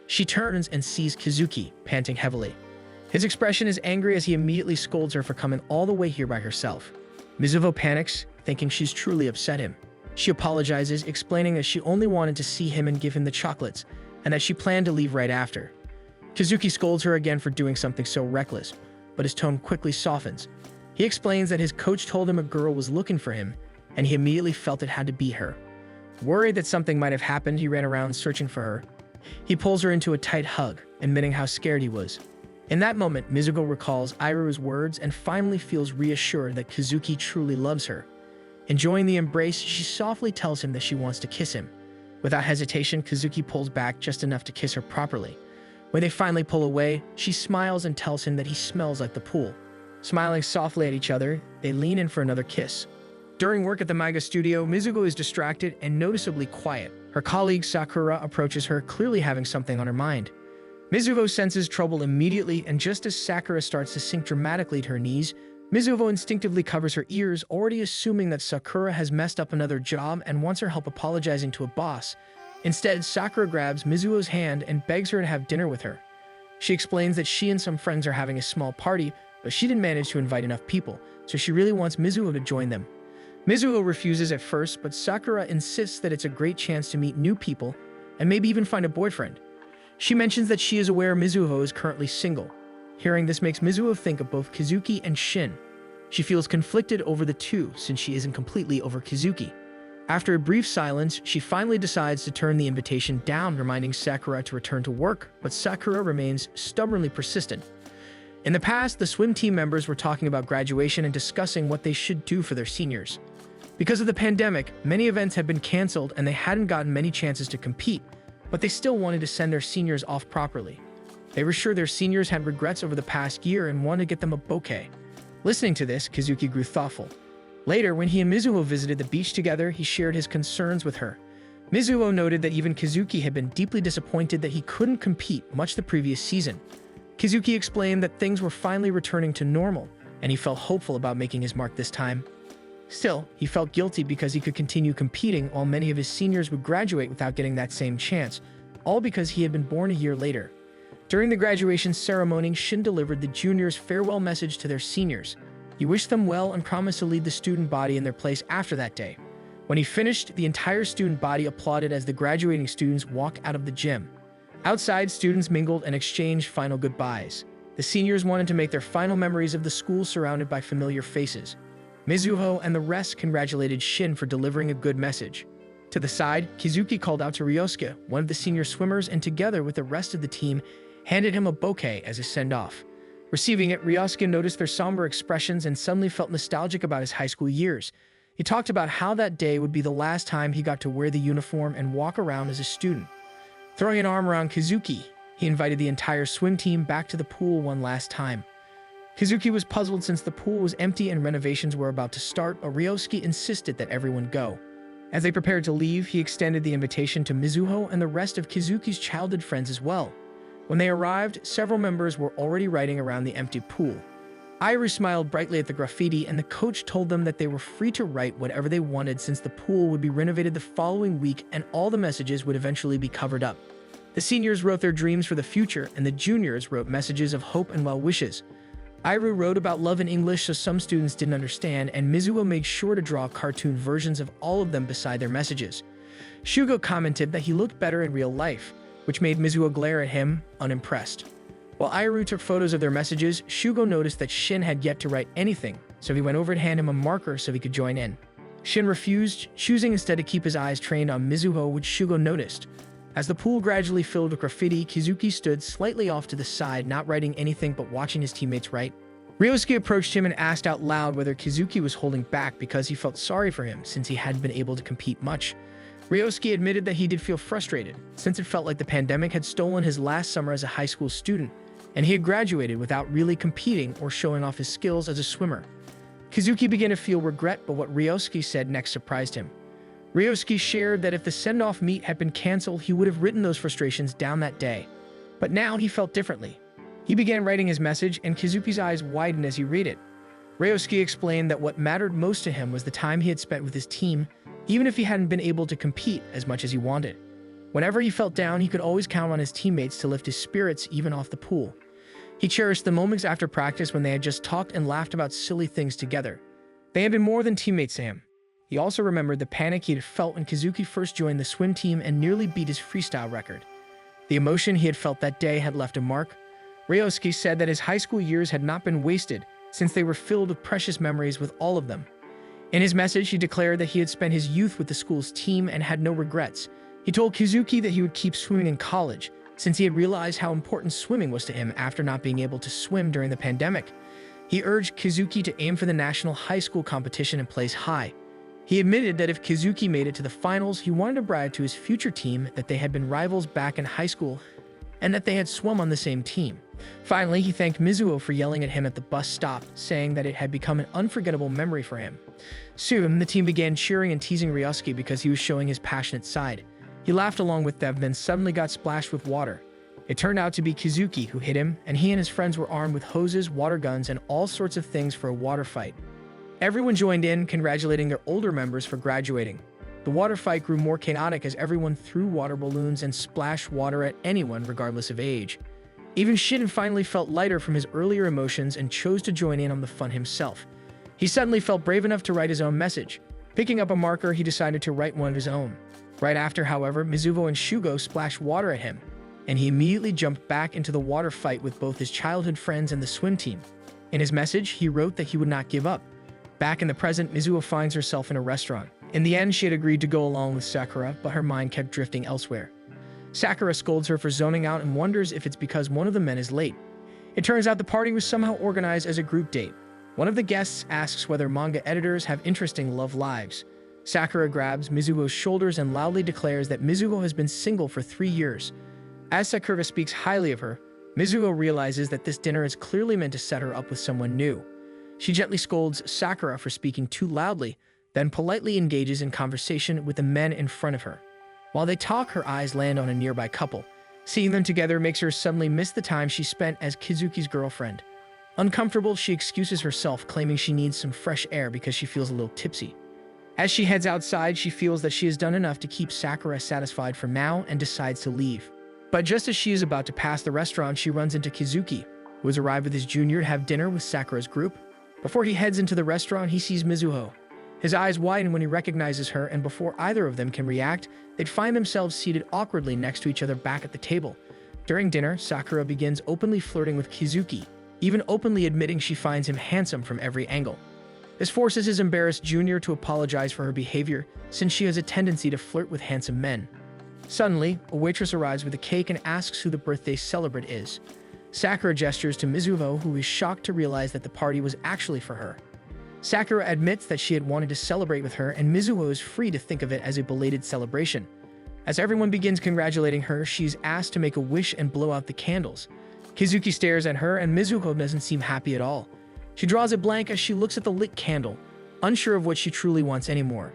She turns and sees Kazuki, panting heavily. His expression is angry as he immediately scolds her for coming all the way here by herself. Mizuho panics, thinking she's truly upset him. She apologizes, explaining that she only wanted to see him and give him the chocolates, and that she planned to leave right after. Kazuki scolds her again for doing something so reckless, but his tone quickly softens. He explains that his coach told him a girl was looking for him, and he immediately felt it had to be her. Worried that something might have happened, he ran around searching for her. He pulls her into a tight hug, admitting how scared he was. In that moment, Mizuho recalls Airu's words and finally feels reassured that Kazuki truly loves her. Enjoying the embrace, she softly tells him that she wants to kiss him. Without hesitation, Kazuki pulls back just enough to kiss her properly. When they finally pull away, she smiles and tells him that he smells like the pool. Smiling softly at each other, they lean in for another kiss. During work at the manga studio, Mizuho is distracted and noticeably quiet. Her colleague Sakura approaches her, clearly having something on her mind. Mizuho senses trouble immediately, and just as Sakura starts to sink dramatically to her knees, Mizuho instinctively covers her ears, already assuming that Sakura has messed up another job and wants her help apologizing to a boss. Instead, Sakura grabs Mizuho's hand and begs her to have dinner with her. She explains that she and some friends are having a small party, but she didn't manage to invite enough people, so she really wants Mizuho to join them. Mizuho refuses at first, but Sakura insists that it's a great chance to meet new people and maybe even find a boyfriend. She mentions that she is aware Mizuho is currently single. Hearing this makes Mizuho think of both Kazuki and Shin. She feels conflicted over the two since she isn't completely over Kazuki. After a brief silence, she finally decides to turn the invitation down, reminding Sakura to return to work, but Sakura remains stubbornly persistent. In the past, the swim team members were talking about graduation and discussing what they should do for their seniors. Because of the pandemic, many events had been canceled and they hadn't gotten many chances to compete, but they still wanted to send their seniors off properly. They were sure their seniors had regrets over the past year and wanted to get them a bouquet. Listening to this, Kazuki grew thoughtful. Later, when he and Mizuho visited the beach together, he shared his concerns with her. Mizuho noted that even Kazuki had been deeply disappointed that he couldn't compete much the previous season. Kazuki explained that things were finally returning to normal, and he felt hopeful about making his mark this time. Still, he felt guilty because he could continue competing while many of his seniors would graduate without getting that same chance, all because he had been born a year later. During the graduation ceremony, Shin delivered the juniors' farewell message to their seniors. He wished them well and promised to lead the student body in their place after that day. When he finished, the entire student body applauded as the graduating students walked out of the gym. Outside, students mingled and exchanged final goodbyes. The seniors wanted to make their final memories of the school surrounded by familiar faces. Mizuho and the rest congratulated Shin for delivering a good message. To the side, Kazuki called out to Ryosuke, one of the senior swimmers, and together with the rest of the team, handed him a bouquet as a send-off. Receiving it, Ryosuke noticed their somber expressions and suddenly felt nostalgic about his high school years. He talked about how that day would be the last time he got to wear the uniform and walk around as a student. Throwing an arm around Kazuki, he invited the entire swim team back to the pool one last time. Kazuki was puzzled since the pool was empty and renovations were about to start, but Ryosuke insisted that everyone go. As they prepared to leave, he extended the invitation to Mizuho and the rest of Kazuki's childhood friends as well. When they arrived, several members were already riding around the empty pool. Iru smiled brightly at the graffiti, and the coach told them that they were free to write whatever they wanted since the pool would be renovated the following week and all the messages would eventually be covered up. The seniors wrote their dreams for the future, and the juniors wrote messages of hope and well wishes. Iru wrote about love in English so some students didn't understand, and Mizuho made sure to draw cartoon versions of all of them beside their messages. Shugo commented that he looked better in real life, which made Mizuho glare at him, unimpressed. While Iru took photos of their messages, Shugo noticed that Shin had yet to write anything, so he went over to hand him a marker so he could join in. Shin refused, choosing instead to keep his eyes trained on Mizuho, which Shugo noticed. As the pool gradually filled with graffiti, Kazuki stood slightly off to the side, not writing anything but watching his teammates write. Ryosuke approached him and asked out loud whether Kazuki was holding back because he felt sorry for him since he hadn't been able to compete much. Ryosuke admitted that he did feel frustrated, since it felt like the pandemic had stolen his last summer as a high school student, and he had graduated without really competing or showing off his skills as a swimmer. Kazuki began to feel regret, but what Ryosuke said next surprised him. Ryosuke shared that if the send-off meet had been canceled, he would have written those frustrations down that day. But now he felt differently. He began writing his message, and Kazuki's eyes widened as he read it. Ryosuke explained that what mattered most to him was the time he had spent with his team, even if he hadn't been able to compete as much as he wanted. Whenever he felt down, he could always count on his teammates to lift his spirits even off the pool. He cherished the moments after practice when they had just talked and laughed about silly things together. They had been more than teammates to him. He also remembered the panic he had felt when Kazuki first joined the swim team and nearly beat his freestyle record. The emotion he had felt that day had left a mark. Ryosuke said that his high school years had not been wasted, since they were filled with precious memories with all of them. In his message, he declared that he had spent his youth with the school's team and had no regrets. He told Kazuki that he would keep swimming in college, since he had realized how important swimming was to him after not being able to swim during the pandemic. He urged Kazuki to aim for the national high school competition and place high. He admitted that if Kazuki made it to the finals, he wanted to brag to his future team that they had been rivals back in high school and that they had swum on the same team. Finally, he thanked Mizuho for yelling at him at the bus stop, saying that it had become an unforgettable memory for him. Soon, the team began cheering and teasing Ryosuke because he was showing his passionate side. He laughed along with them, then suddenly got splashed with water. It turned out to be Kizuki who hit him, and he and his friends were armed with hoses, water guns, and all sorts of things for a water fight. Everyone joined in, congratulating their older members for graduating. The water fight grew more chaotic as everyone threw water balloons and splashed water at anyone regardless of age. Even Shin finally felt lighter from his earlier emotions and chose to join in on the fun himself. He suddenly felt brave enough to write his own message. Picking up a marker, he decided to write one of his own. Right after, however, Mizuho and Shugo splashed water at him, and he immediately jumped back into the water fight with both his childhood friends and the swim team. In his message, he wrote that he would not give up. Back in the present, Mizuho finds herself in a restaurant. In the end, she had agreed to go along with Sakura, but her mind kept drifting elsewhere. Sakura scolds her for zoning out and wonders if it's because one of the men is late. It turns out the party was somehow organized as a group date. One of the guests asks whether manga editors have interesting love lives. Sakura grabs Mizuho's shoulders and loudly declares that Mizuho has been single for 3 years. As Sakura speaks highly of her, Mizuho realizes that this dinner is clearly meant to set her up with someone new. She gently scolds Sakura for speaking too loudly, then politely engages in conversation with the men in front of her. While they talk, her eyes land on a nearby couple. Seeing them together makes her suddenly miss the time she spent as Kizuki's girlfriend. Uncomfortable, she excuses herself, claiming she needs some fresh air because she feels a little tipsy. As she heads outside, she feels that she has done enough to keep Sakura satisfied for now and decides to leave. But just as she is about to pass the restaurant, she runs into Kizuki, who has arrived with his junior to have dinner with Sakura's group. Before he heads into the restaurant, he sees Mizuho. His eyes widen when he recognizes her, and before either of them can react, they'd find themselves seated awkwardly next to each other back at the table. During dinner, Sakura begins openly flirting with Kizuki, even openly admitting she finds him handsome from every angle. This forces his embarrassed junior to apologize for her behavior, since she has a tendency to flirt with handsome men. Suddenly, a waitress arrives with a cake and asks who the birthday celebrant is. Sakura gestures to Mizuho, who is shocked to realize that the party was actually for her. Sakura admits that she had wanted to celebrate with her, and Mizuho is free to think of it as a belated celebration. As everyone begins congratulating her, she's asked to make a wish and blow out the candles. Kizuki stares at her, and Mizuho doesn't seem happy at all. She draws a blank as she looks at the lit candle, unsure of what she truly wants anymore.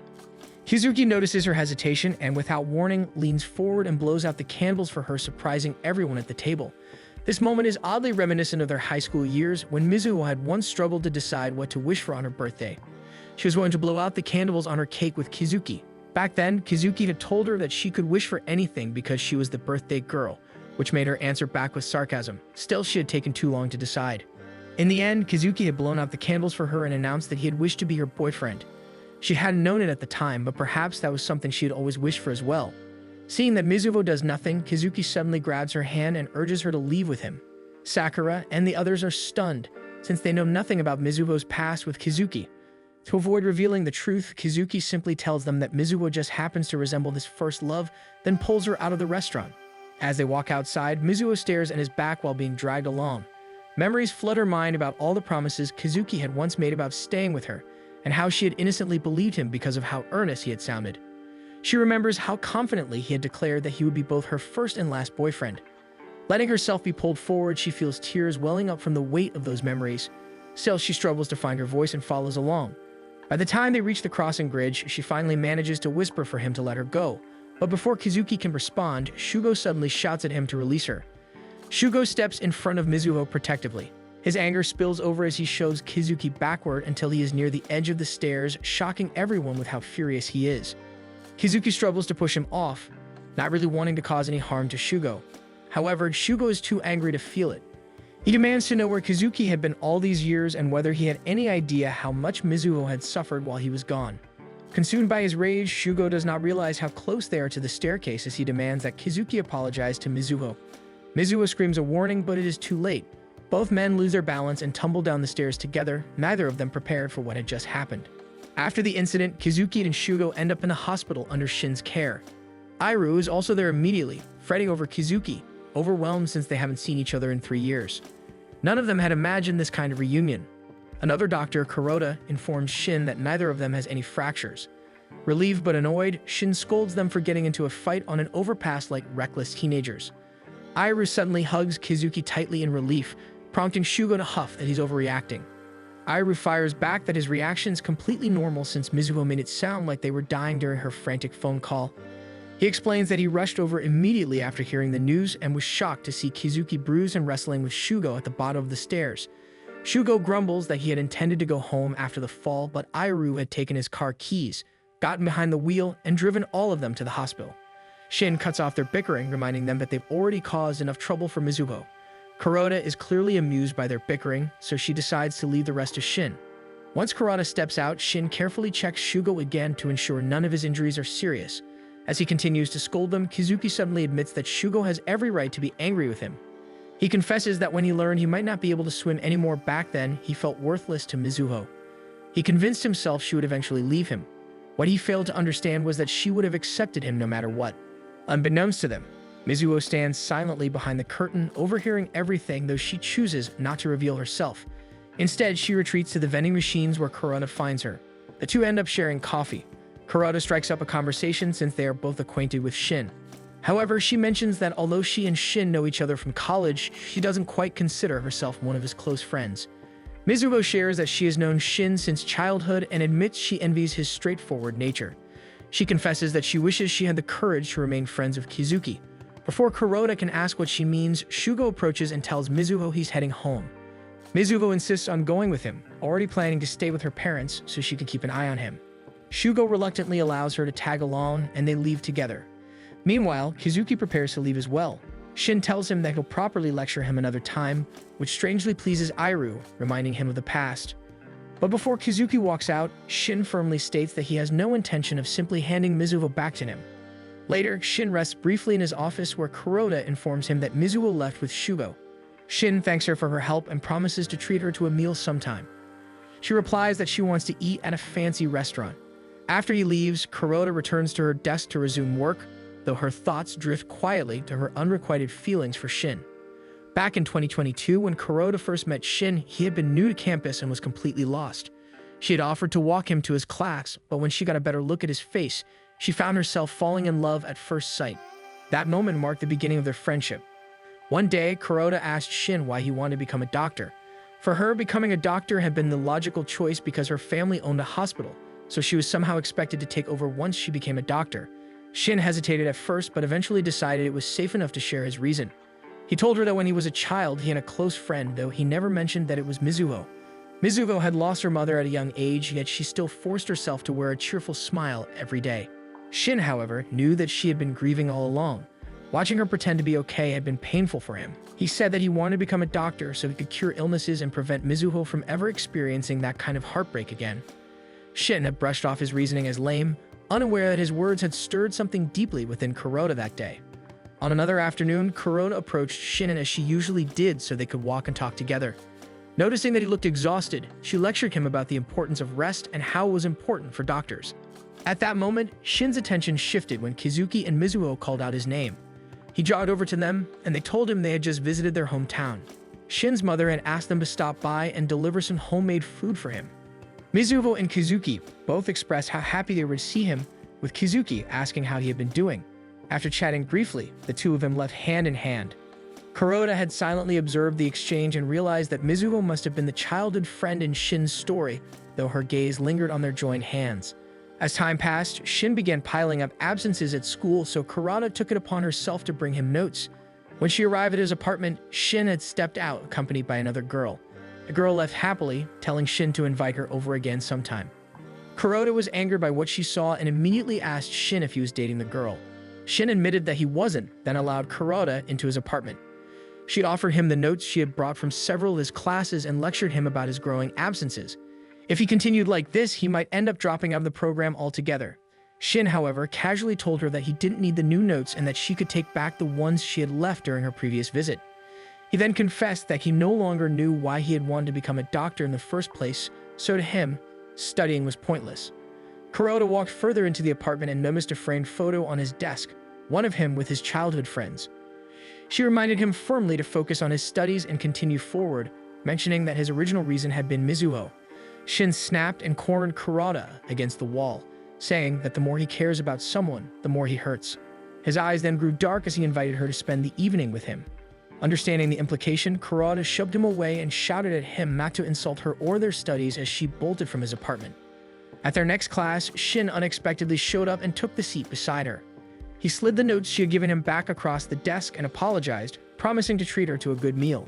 Kizuki notices her hesitation and, without warning, leans forward and blows out the candles for her, surprising everyone at the table. This moment is oddly reminiscent of their high school years, when Mizuho had once struggled to decide what to wish for on her birthday. She was going to blow out the candles on her cake with Kizuki. Back then, Kizuki had told her that she could wish for anything because she was the birthday girl, which made her answer back with sarcasm. Still, she had taken too long to decide. In the end, Kizuki had blown out the candles for her and announced that he had wished to be her boyfriend. She hadn't known it at the time, but perhaps that was something she had always wished for as well. Seeing that Mizuho does nothing, Kizuki suddenly grabs her hand and urges her to leave with him. Sakura and the others are stunned, since they know nothing about Mizuho's past with Kizuki. To avoid revealing the truth, Kizuki simply tells them that Mizuho just happens to resemble his first love, then pulls her out of the restaurant. As they walk outside, Mizuho stares at his back while being dragged along. Memories flood her mind about all the promises Kizuki had once made about staying with her, and how she had innocently believed him because of how earnest he had sounded. She remembers how confidently he had declared that he would be both her first and last boyfriend. Letting herself be pulled forward, she feels tears welling up from the weight of those memories. Still, she struggles to find her voice and follows along. By the time they reach the crossing bridge, she finally manages to whisper for him to let her go. But before Kizuki can respond, Shugo suddenly shouts at him to release her. Shugo steps in front of Mizuho protectively. His anger spills over as he shows Kizuki backward until he is near the edge of the stairs, shocking everyone with how furious he is. Kizuki struggles to push him off, not really wanting to cause any harm to Shugo. However, Shugo is too angry to feel it. He demands to know where Kizuki had been all these years and whether he had any idea how much Mizuho had suffered while he was gone. Consumed by his rage, Shugo does not realize how close they are to the staircase as he demands that Kizuki apologize to Mizuho. Mizuho screams a warning, but it is too late. Both men lose their balance and tumble down the stairs together, neither of them prepared for what had just happened. After the incident, Kizuki and Shugo end up in a hospital under Shin's care. Iru is also there immediately, fretting over Kizuki, overwhelmed since they haven't seen each other in 3 years. None of them had imagined this kind of reunion. Another doctor, Kuroda, informs Shin that neither of them has any fractures. Relieved but annoyed, Shin scolds them for getting into a fight on an overpass like reckless teenagers. Airu suddenly hugs Kizuki tightly in relief, prompting Shugo to huff that he's overreacting. Airu fires back that his reaction is completely normal since Mizuho made it sound like they were dying during her frantic phone call. He explains that he rushed over immediately after hearing the news and was shocked to see Kizuki bruised and wrestling with Shugo at the bottom of the stairs. Shugo grumbles that he had intended to go home after the fall, but Airu had taken his car keys, gotten behind the wheel, and driven all of them to the hospital. Shin cuts off their bickering, reminding them that they've already caused enough trouble for Mizuho. Kuroda is clearly amused by their bickering, so she decides to leave the rest to Shin. Once Kuroda steps out, Shin carefully checks Shugo again to ensure none of his injuries are serious. As he continues to scold them, Kizuki suddenly admits that Shugo has every right to be angry with him. He confesses that when he learned he might not be able to swim anymore back then, he felt worthless to Mizuho. He convinced himself she would eventually leave him. What he failed to understand was that she would have accepted him no matter what. Unbeknownst to them, Mizuho stands silently behind the curtain, overhearing everything, though she chooses not to reveal herself. Instead, she retreats to the vending machines where Kuroda finds her. The two end up sharing coffee. Kuroda strikes up a conversation since they are both acquainted with Shin. However, she mentions that although she and Shin know each other from college, she doesn't quite consider herself one of his close friends. Mizuho shares that she has known Shin since childhood and admits she envies his straightforward nature. She confesses that she wishes she had the courage to remain friends with Kizuki. Before Kuroda can ask what she means, Shugo approaches and tells Mizuho he's heading home. Mizuho insists on going with him, already planning to stay with her parents so she can keep an eye on him. Shugo reluctantly allows her to tag along, and they leave together. Meanwhile, Kizuki prepares to leave as well. Shin tells him that he'll properly lecture him another time, which strangely pleases Airu, reminding him of the past. But before Kizuki walks out, Shin firmly states that he has no intention of simply handing Mizuho back to him. Later, Shin rests briefly in his office where Kuroda informs him that Mizuho left with Shugo. Shin thanks her for her help and promises to treat her to a meal sometime. She replies that she wants to eat at a fancy restaurant. After he leaves, Kuroda returns to her desk to resume work, though her thoughts drift quietly to her unrequited feelings for Shin. Back in 2022, when Kuroda first met Shin, he had been new to campus and was completely lost. She had offered to walk him to his class, but when she got a better look at his face, she found herself falling in love at first sight. That moment marked the beginning of their friendship. One day, Kuroda asked Shin why he wanted to become a doctor. For her, becoming a doctor had been the logical choice because her family owned a hospital, so she was somehow expected to take over once she became a doctor. Shin hesitated at first, but eventually decided it was safe enough to share his reason. He told her that when he was a child, he had a close friend, though he never mentioned that it was Mizuho. Mizuho had lost her mother at a young age, yet she still forced herself to wear a cheerful smile every day. Shin, however, knew that she had been grieving all along. Watching her pretend to be okay had been painful for him. He said that he wanted to become a doctor so he could cure illnesses and prevent Mizuho from ever experiencing that kind of heartbreak again. Shin had brushed off his reasoning as lame, unaware that his words had stirred something deeply within Kuroda that day. On another afternoon, Kuroda approached Shin as she usually did so they could walk and talk together. Noticing that he looked exhausted, she lectured him about the importance of rest and how it was important for doctors. At that moment, Shin's attention shifted when Kizuki and Mizuho called out his name. He jogged over to them, and they told him they had just visited their hometown. Shin's mother had asked them to stop by and deliver some homemade food for him. Mizuho and Kizuki both expressed how happy they were to see him, with Kizuki asking how he had been doing. After chatting briefly, the two of them left hand in hand. Kuroda had silently observed the exchange and realized that Mizuho must have been the childhood friend in Shin's story, though her gaze lingered on their joined hands. As time passed, Shin began piling up absences at school, so Kuroda took it upon herself to bring him notes. When she arrived at his apartment, Shin had stepped out, accompanied by another girl. The girl left happily, telling Shin to invite her over again sometime. Kuroda was angered by what she saw and immediately asked Shin if he was dating the girl. Shin admitted that he wasn't, then allowed Kuroda into his apartment. She had offered him the notes she had brought from several of his classes and lectured him about his growing absences. If he continued like this, he might end up dropping out of the program altogether. Shin, however, casually told her that he didn't need the new notes and that she could take back the ones she had left during her previous visit. He then confessed that he no longer knew why he had wanted to become a doctor in the first place, so to him, studying was pointless. Kuroda walked further into the apartment and noticed a framed photo on his desk, one of him with his childhood friends. She reminded him firmly to focus on his studies and continue forward, mentioning that his original reason had been Mizuho. Shin snapped and cornered Kuroda against the wall, saying that the more he cares about someone, the more he hurts. His eyes then grew dark as he invited her to spend the evening with him. Understanding the implication, Kuroda shoved him away and shouted at him not to insult her or their studies as she bolted from his apartment. At their next class, Shin unexpectedly showed up and took the seat beside her. He slid the notes she had given him back across the desk and apologized, promising to treat her to a good meal.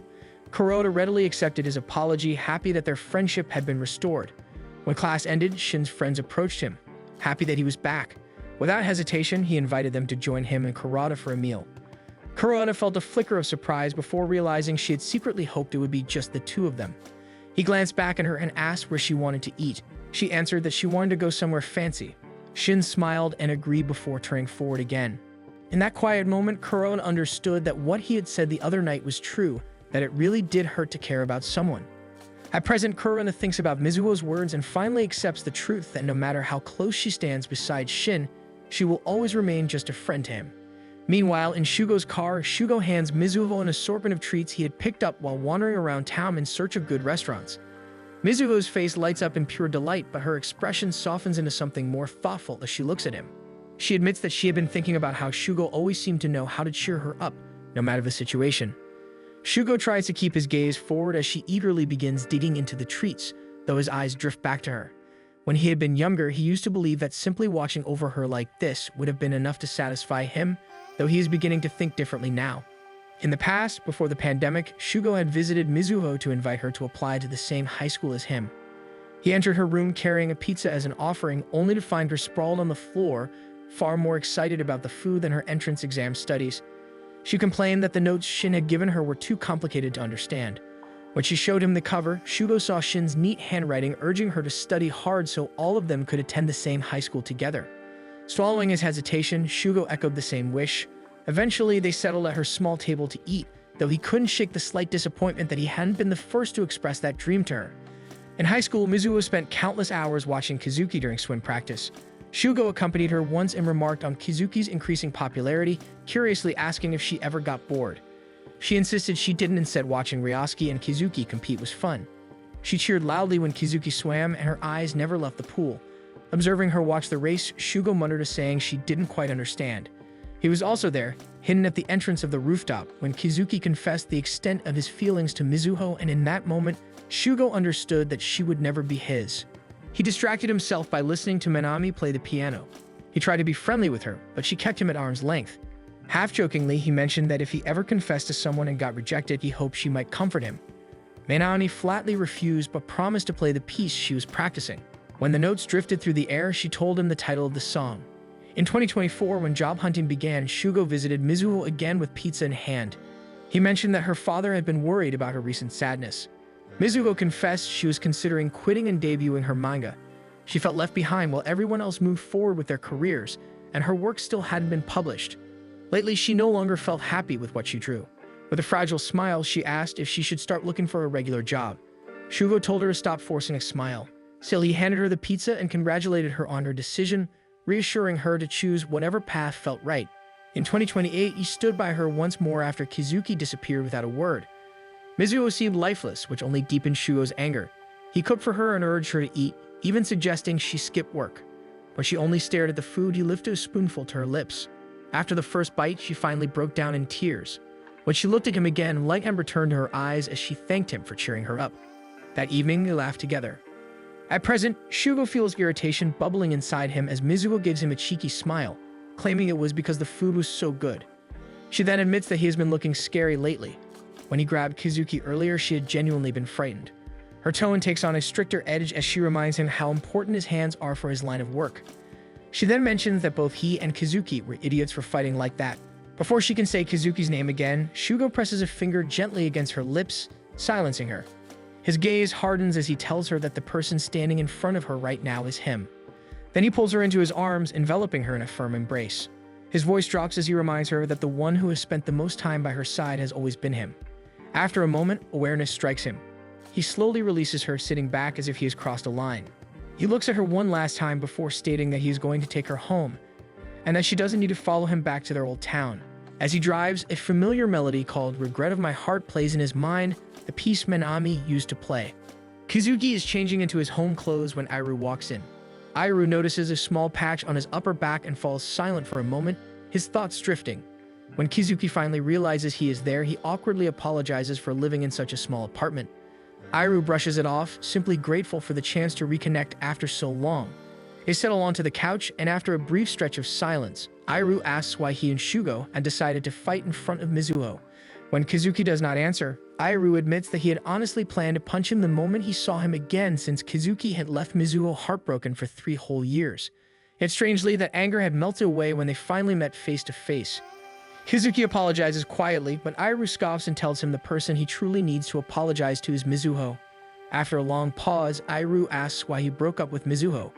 Kuroda readily accepted his apology, happy that their friendship had been restored. When class ended, Shin's friends approached him, happy that he was back. Without hesitation, he invited them to join him and Kuroda for a meal. Kuroda felt a flicker of surprise before realizing she had secretly hoped it would be just the two of them. He glanced back at her and asked where she wanted to eat. She answered that she wanted to go somewhere fancy. Shin smiled and agreed before turning forward again. In that quiet moment, Kuroda understood that what he had said the other night was true, that it really did hurt to care about someone. At present, Kuroda thinks about Mizuho's words and finally accepts the truth that no matter how close she stands beside Shin, she will always remain just a friend to him. Meanwhile, in Shugo's car, Shugo hands Mizuho an assortment of treats he had picked up while wandering around town in search of good restaurants. Mizuho's face lights up in pure delight, but her expression softens into something more thoughtful as she looks at him. She admits that she had been thinking about how Shugo always seemed to know how to cheer her up, no matter the situation. Shugo tries to keep his gaze forward as she eagerly begins digging into the treats, though his eyes drift back to her. When he had been younger, he used to believe that simply watching over her like this would have been enough to satisfy him, though he is beginning to think differently now. In the past, before the pandemic, Shugo had visited Mizuho to invite her to apply to the same high school as him. He entered her room carrying a pizza as an offering, only to find her sprawled on the floor, far more excited about the food than her entrance exam studies. She complained that the notes Shin had given her were too complicated to understand. When she showed him the cover, Shugo saw Shin's neat handwriting urging her to study hard so all of them could attend the same high school together. Swallowing his hesitation, Shugo echoed the same wish. Eventually, they settled at her small table to eat, though he couldn't shake the slight disappointment that he hadn't been the first to express that dream to her. In high school, Mizuho spent countless hours watching Kizuki during swim practice. Shugo accompanied her once and remarked on Kizuki's increasing popularity, curiously asking if she ever got bored. She insisted she didn't and said watching Ryosuke and Kizuki compete was fun. She cheered loudly when Kizuki swam, and her eyes never left the pool. Observing her watch the race, Shugo muttered a saying she didn't quite understand. He was also there, hidden at the entrance of the rooftop, when Kizuki confessed the extent of his feelings to Mizuho, and in that moment, Shugo understood that she would never be his. He distracted himself by listening to Minami play the piano. He tried to be friendly with her, but she kept him at arm's length. Half-jokingly, he mentioned that if he ever confessed to someone and got rejected, he hoped she might comfort him. Minami flatly refused but promised to play the piece she was practicing. When the notes drifted through the air, she told him the title of the song. In 2024, when job hunting began, Shugo visited Mizuho again with pizza in hand. He mentioned that her father had been worried about her recent sadness. Mizuho confessed she was considering quitting and debuting her manga. She felt left behind while everyone else moved forward with their careers, and her work still hadn't been published. Lately, she no longer felt happy with what she drew. With a fragile smile, she asked if she should start looking for a regular job. Shugo told her to stop forcing a smile. Still, he handed her the pizza and congratulated her on her decision, reassuring her to choose whatever path felt right. In 2028, he stood by her once more after Kizuki disappeared without a word. Mizuho seemed lifeless, which only deepened Shugo's anger. He cooked for her and urged her to eat, even suggesting she skip work. When she only stared at the food, he lifted a spoonful to her lips. After the first bite, she finally broke down in tears. When she looked at him again, light returned to her eyes as she thanked him for cheering her up. That evening, they laughed together. At present, Shugo feels irritation bubbling inside him as Mizuho gives him a cheeky smile, claiming it was because the food was so good. She then admits that he has been looking scary lately. When he grabbed Kizuki earlier, she had genuinely been frightened. Her tone takes on a stricter edge as she reminds him how important his hands are for his line of work. She then mentions that both he and Kizuki were idiots for fighting like that. Before she can say Kizuki's name again, Shugo presses a finger gently against her lips, silencing her. His gaze hardens as he tells her that the person standing in front of her right now is him. Then he pulls her into his arms, enveloping her in a firm embrace. His voice drops as he reminds her that the one who has spent the most time by her side has always been him. After a moment, awareness strikes him. He slowly releases her, sitting back as if he has crossed a line. He looks at her one last time before stating that he is going to take her home, and that she doesn't need to follow him back to their old town. As he drives, a familiar melody called Regret of My Heart plays in his mind, the piece Minami used to play. Kizuki is changing into his home clothes when Iru walks in. Iru notices a small patch on his upper back and falls silent for a moment, his thoughts drifting. When Kizuki finally realizes he is there, he awkwardly apologizes for living in such a small apartment. Airu brushes it off, simply grateful for the chance to reconnect after so long. They settle onto the couch, and after a brief stretch of silence, Airu asks why he and Shugo had decided to fight in front of Mizuho. When Kizuki does not answer, Airu admits that he had honestly planned to punch him the moment he saw him again, since Kizuki had left Mizuho heartbroken for 3 whole years. Yet strangely, that anger had melted away when they finally met face to face. Kizuki apologizes quietly, but Airu scoffs and tells him the person he truly needs to apologize to is Mizuho. After a long pause, Airu asks why he broke up with Mizuho.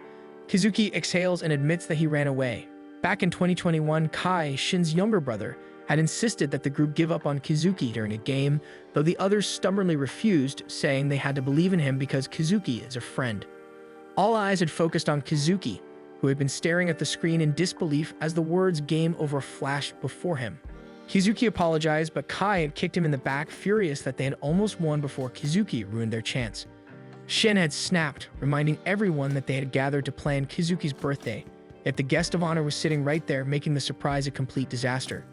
Kizuki exhales and admits that he ran away. Back in 2021, Kai, Shin's younger brother, had insisted that the group give up on Kizuki during a game, though the others stubbornly refused, saying they had to believe in him because Kizuki is a friend. All eyes had focused on Kizuki, who had been staring at the screen in disbelief as the words "game over" flashed before him. Kizuki apologized, but Kai had kicked him in the back, furious that they had almost won before Kizuki ruined their chance. Shin had snapped, reminding everyone that they had gathered to plan Kizuki's birthday, yet the guest of honor was sitting right there, making the surprise a complete disaster.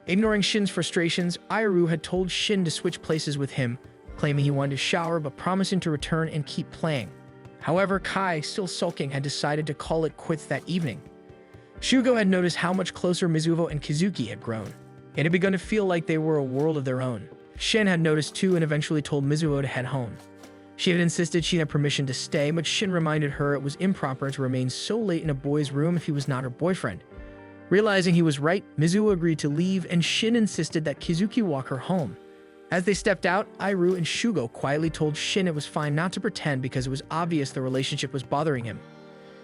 Ignoring Shin's frustrations, Airu had told Shin to switch places with him, claiming he wanted to shower but promising to return and keep playing. However, Kai, still sulking, had decided to call it quits that evening. Shugo had noticed how much closer Mizuho and Kizuki had grown. It had begun to feel like they were a world of their own. Shin had noticed too and eventually told Mizuho to head home. She had insisted she had permission to stay, but Shin reminded her it was improper to remain so late in a boy's room if he was not her boyfriend. Realizing he was right, Mizuho agreed to leave, and Shin insisted that Kizuki walk her home. As they stepped out, Airu and Shugo quietly told Shin it was fine not to pretend because it was obvious the relationship was bothering him.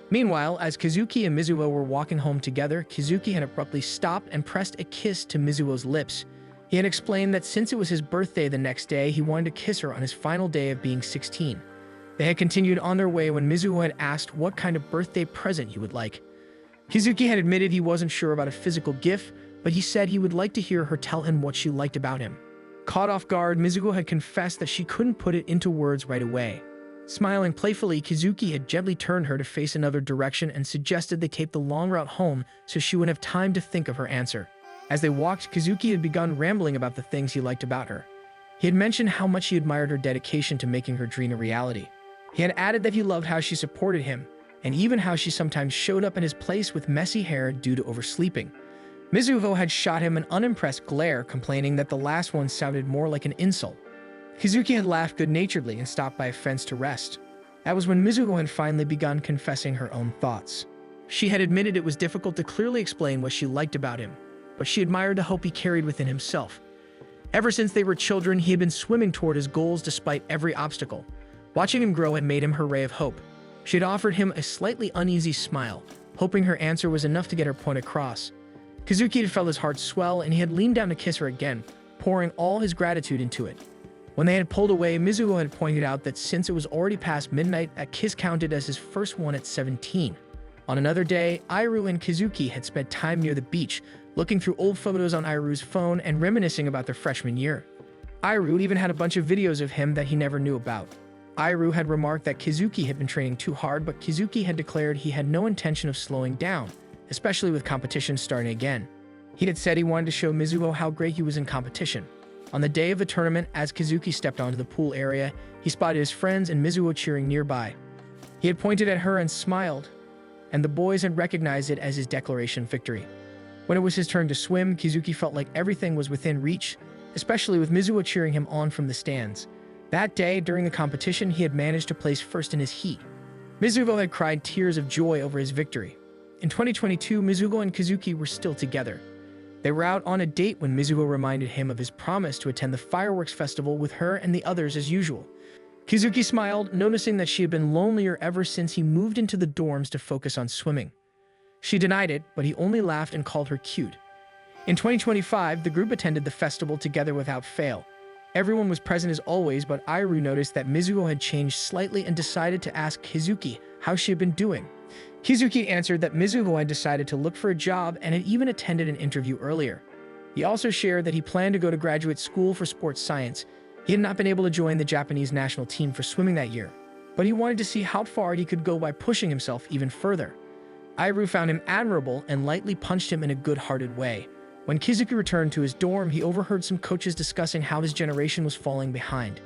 Meanwhile, as Kizuki and Mizuho were walking home together, Kizuki had abruptly stopped and pressed a kiss to Mizuho's lips. He had explained that since it was his birthday the next day, he wanted to kiss her on his final day of being 16. They had continued on their way when Mizuho had asked what kind of birthday present he would like. Kizuki had admitted he wasn't sure about a physical gift, but he said he would like to hear her tell him what she liked about him. Caught off guard, Mizuho had confessed that she couldn't put it into words right away. Smiling playfully, Kizuki had gently turned her to face another direction and suggested they take the long route home so she would have time to think of her answer. As they walked, Kizuki had begun rambling about the things he liked about her. He had mentioned how much he admired her dedication to making her dream a reality. He had added that he loved how she supported him, and even how she sometimes showed up in his place with messy hair due to oversleeping. Mizuho had shot him an unimpressed glare, complaining that the last one sounded more like an insult. Kizuki had laughed good-naturedly and stopped by a fence to rest. That was when Mizuho had finally begun confessing her own thoughts. She had admitted it was difficult to clearly explain what she liked about him, but she admired the hope he carried within himself. Ever since they were children, he had been swimming toward his goals despite every obstacle. Watching him grow had made him her ray of hope. She had offered him a slightly uneasy smile, hoping her answer was enough to get her point across. Kizuki had felt his heart swell, and he had leaned down to kiss her again, pouring all his gratitude into it. When they had pulled away, Mizuho had pointed out that since it was already past midnight, that kiss counted as his first one at 17. On another day, Airu and Kizuki had spent time near the beach, looking through old photos on Airu's phone and reminiscing about their freshman year. Airu even had a bunch of videos of him that he never knew about. Airu had remarked that Kizuki had been training too hard, but Kizuki had declared he had no intention of slowing down, especially with competition starting again. He had said he wanted to show Mizuho how great he was in competition. On the day of the tournament, as Kizuki stepped onto the pool area, he spotted his friends and Mizuho cheering nearby. He had pointed at her and smiled, and the boys had recognized it as his declaration of victory. When it was his turn to swim, Kizuki felt like everything was within reach, especially with Mizuho cheering him on from the stands. That day, during the competition, he had managed to place first in his heat. Mizuho had cried tears of joy over his victory. In 2022, Mizuho and Kizuki were still together. They were out on a date when Mizuho reminded him of his promise to attend the fireworks festival with her and the others as usual. Kizuki smiled, noticing that she had been lonelier ever since he moved into the dorms to focus on swimming. She denied it, but he only laughed and called her cute. In 2025, the group attended the festival together without fail. Everyone was present as always, but Airu noticed that Mizuho had changed slightly and decided to ask Kizuki how she had been doing. Kizuki answered that Mizuho had decided to look for a job and had even attended an interview earlier. He also shared that he planned to go to graduate school for sports science. He had not been able to join the Japanese national team for swimming that year, but he wanted to see how far he could go by pushing himself even further. Airu found him admirable and lightly punched him in a good-hearted way. When Kizuki returned to his dorm, he overheard some coaches discussing how his generation was falling behind.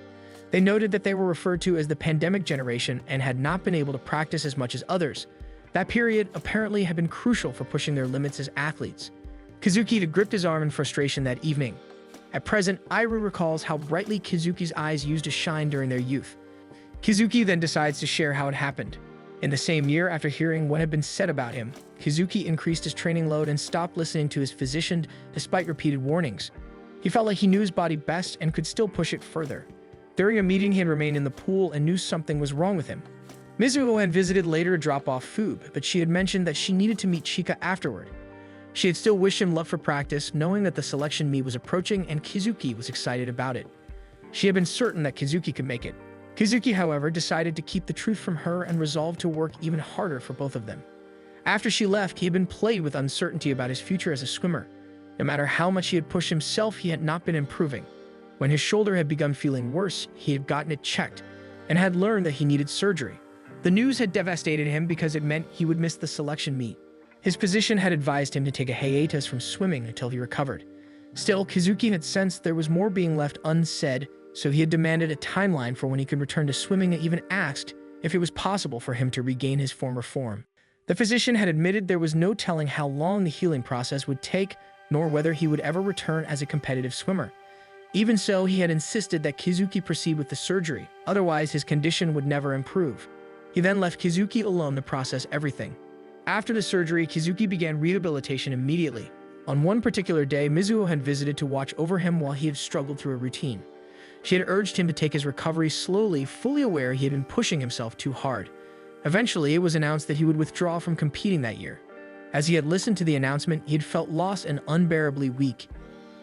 They noted that they were referred to as the pandemic generation and had not been able to practice as much as others. That period apparently had been crucial for pushing their limits as athletes. Kizuki had gripped his arm in frustration that evening. At present, Airu recalls how brightly Kizuki's eyes used to shine during their youth. Kizuki then decides to share how it happened. In the same year, after hearing what had been said about him, Kizuki increased his training load and stopped listening to his physician despite repeated warnings. He felt like he knew his body best and could still push it further. During a meeting, he had remained in the pool and knew something was wrong with him. Mizuho had visited later to drop off food, but she had mentioned that she needed to meet Chika afterward. She had still wished him luck for practice, knowing that the selection meet was approaching and Kizuki was excited about it. She had been certain that Kizuki could make it. Kizuki, however, decided to keep the truth from her and resolved to work even harder for both of them. After she left, he had been plagued with uncertainty about his future as a swimmer. No matter how much he had pushed himself, he had not been improving. When his shoulder had begun feeling worse, he had gotten it checked and had learned that he needed surgery. The news had devastated him because it meant he would miss the selection meet. His physician had advised him to take a hiatus from swimming until he recovered. Still, Kizuki had sensed there was more being left unsaid, so he had demanded a timeline for when he could return to swimming and even asked if it was possible for him to regain his former form. The physician had admitted there was no telling how long the healing process would take, nor whether he would ever return as a competitive swimmer. Even so, he had insisted that Kizuki proceed with the surgery, otherwise his condition would never improve. He then left Kizuki alone to process everything. After the surgery, Kizuki began rehabilitation immediately. On one particular day, Mizuho had visited to watch over him while he had struggled through a routine. She had urged him to take his recovery slowly, fully aware he had been pushing himself too hard. Eventually, it was announced that he would withdraw from competing that year. As he had listened to the announcement, he had felt lost and unbearably weak.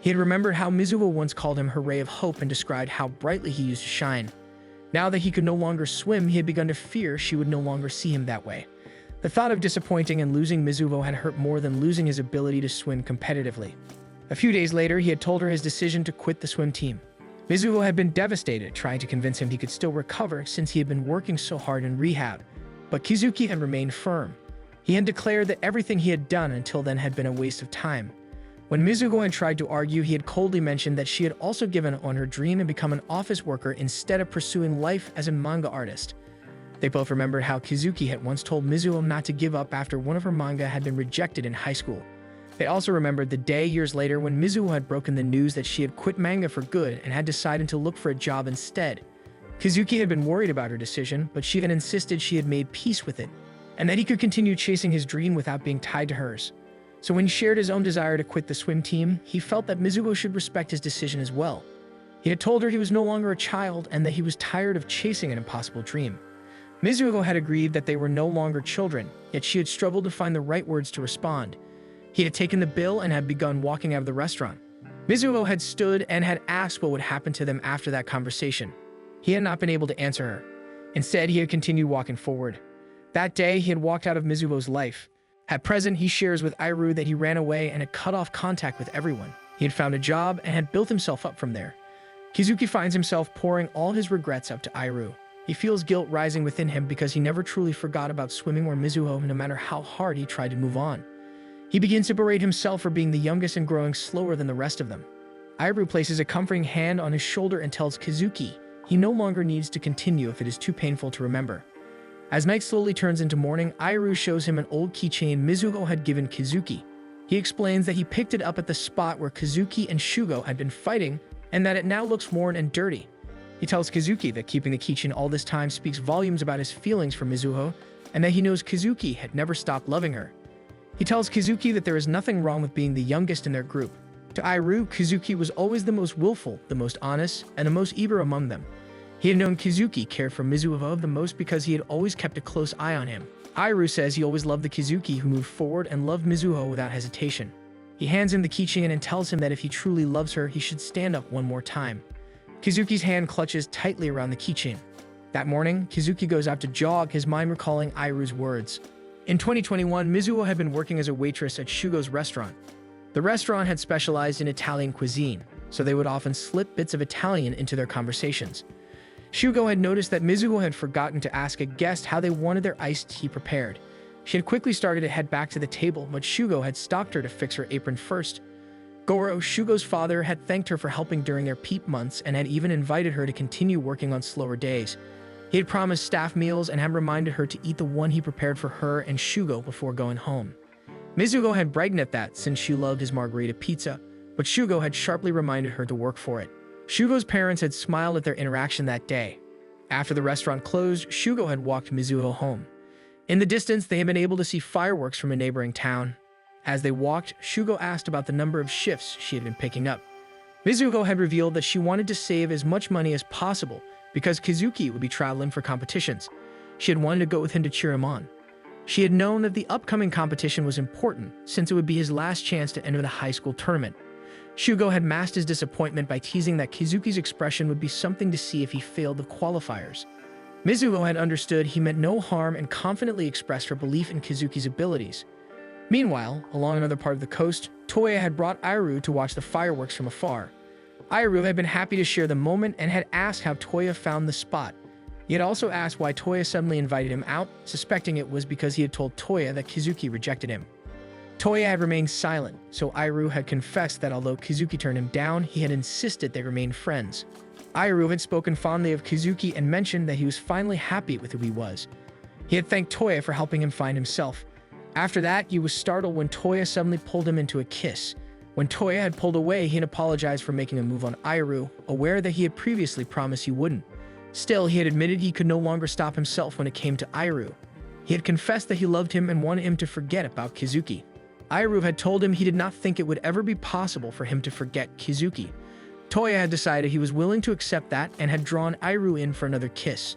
He had remembered how Mizuho once called him her ray of hope and described how brightly he used to shine. Now that he could no longer swim, he had begun to fear she would no longer see him that way. The thought of disappointing and losing Mizuho had hurt more than losing his ability to swim competitively. A few days later, he had told her his decision to quit the swim team. Mizuho had been devastated, trying to convince him he could still recover since he had been working so hard in rehab. But Kizuki had remained firm. He had declared that everything he had done until then had been a waste of time. When Mizuho had tried to argue, he had coldly mentioned that she had also given up on her dream and become an office worker instead of pursuing life as a manga artist. They both remembered how Kizuki had once told Mizuho not to give up after one of her manga had been rejected in high school. They also remembered the day years later when Mizuho had broken the news that she had quit manga for good and had decided to look for a job instead. Kizuki had been worried about her decision, but she had insisted she had made peace with it, and that he could continue chasing his dream without being tied to hers. So when he shared his own desire to quit the swim team, he felt that Mizuho should respect his decision as well. He had told her he was no longer a child and that he was tired of chasing an impossible dream. Mizuho had agreed that they were no longer children, yet she had struggled to find the right words to respond. He had taken the bill and had begun walking out of the restaurant. Mizuho had stood and had asked what would happen to them after that conversation. He had not been able to answer her. Instead, he had continued walking forward. That day, he had walked out of Mizuho's life. At present, he shares with Airu that he ran away and had cut off contact with everyone. He had found a job and had built himself up from there. Kizuki finds himself pouring all his regrets up to Airu. He feels guilt rising within him because he never truly forgot about swimming or Mizuho, no matter how hard he tried to move on. He begins to berate himself for being the youngest and growing slower than the rest of them. Airu places a comforting hand on his shoulder and tells Kizuki he no longer needs to continue if it is too painful to remember. As night slowly turns into morning, Airu shows him an old keychain Mizuho had given Kizuki. He explains that he picked it up at the spot where Kizuki and Shugo had been fighting and that it now looks worn and dirty. He tells Kizuki that keeping the keychain all this time speaks volumes about his feelings for Mizuho and that he knows Kizuki had never stopped loving her. He tells Kizuki that there is nothing wrong with being the youngest in their group. To Airu, Kizuki was always the most willful, the most honest, and the most eager among them. He had known Kizuki cared for Mizuho the most because he had always kept a close eye on him. Airu says he always loved the Kizuki who moved forward and loved Mizuho without hesitation. He hands him the keychain and tells him that if he truly loves her, he should stand up one more time. Kizuki's hand clutches tightly around the keychain. That morning, Kizuki goes out to jog, his mind recalling Airu's words. In 2021, Mizuho had been working as a waitress at Shugo's restaurant. The restaurant had specialized in Italian cuisine, so they would often slip bits of Italian into their conversations. Shugo had noticed that Mizuho had forgotten to ask a guest how they wanted their iced tea prepared. She had quickly started to head back to the table, but Shugo had stopped her to fix her apron first. Goro, Shugo's father, had thanked her for helping during their peep months and had even invited her to continue working on slower days. He had promised staff meals and had reminded her to eat the one he prepared for her and Shugo before going home. Mizuho had bragged at that since she loved his margarita pizza, but Shugo had sharply reminded her to work for it. Shugo's parents had smiled at their interaction that day. After the restaurant closed, Shugo had walked Mizuho home. In the distance, they had been able to see fireworks from a neighboring town. As they walked, Shugo asked about the number of shifts she had been picking up. Mizuho had revealed that she wanted to save as much money as possible because Kizuki would be traveling for competitions. She had wanted to go with him to cheer him on. She had known that the upcoming competition was important since it would be his last chance to enter the high school tournament. Shugo had masked his disappointment by teasing that Kizuki's expression would be something to see if he failed the qualifiers. Mizuho had understood he meant no harm and confidently expressed her belief in Kizuki's abilities. Meanwhile, along another part of the coast, Toya had brought Iru to watch the fireworks from afar. Iru had been happy to share the moment and had asked how Toya found the spot. He had also asked why Toya suddenly invited him out, suspecting it was because he had told Toya that Kizuki rejected him. Toya had remained silent, so Iru had confessed that although Kizuki turned him down, he had insisted they remain friends. Iru had spoken fondly of Kizuki and mentioned that he was finally happy with who he was. He had thanked Toya for helping him find himself. After that, he was startled when Toya suddenly pulled him into a kiss. When Toya had pulled away, he had apologized for making a move on Iru, aware that he had previously promised he wouldn't. Still, he had admitted he could no longer stop himself when it came to Iru. He had confessed that he loved him and wanted him to forget about Kizuki. Iru had told him he did not think it would ever be possible for him to forget Kizuki. Toya had decided he was willing to accept that and had drawn Iru in for another kiss.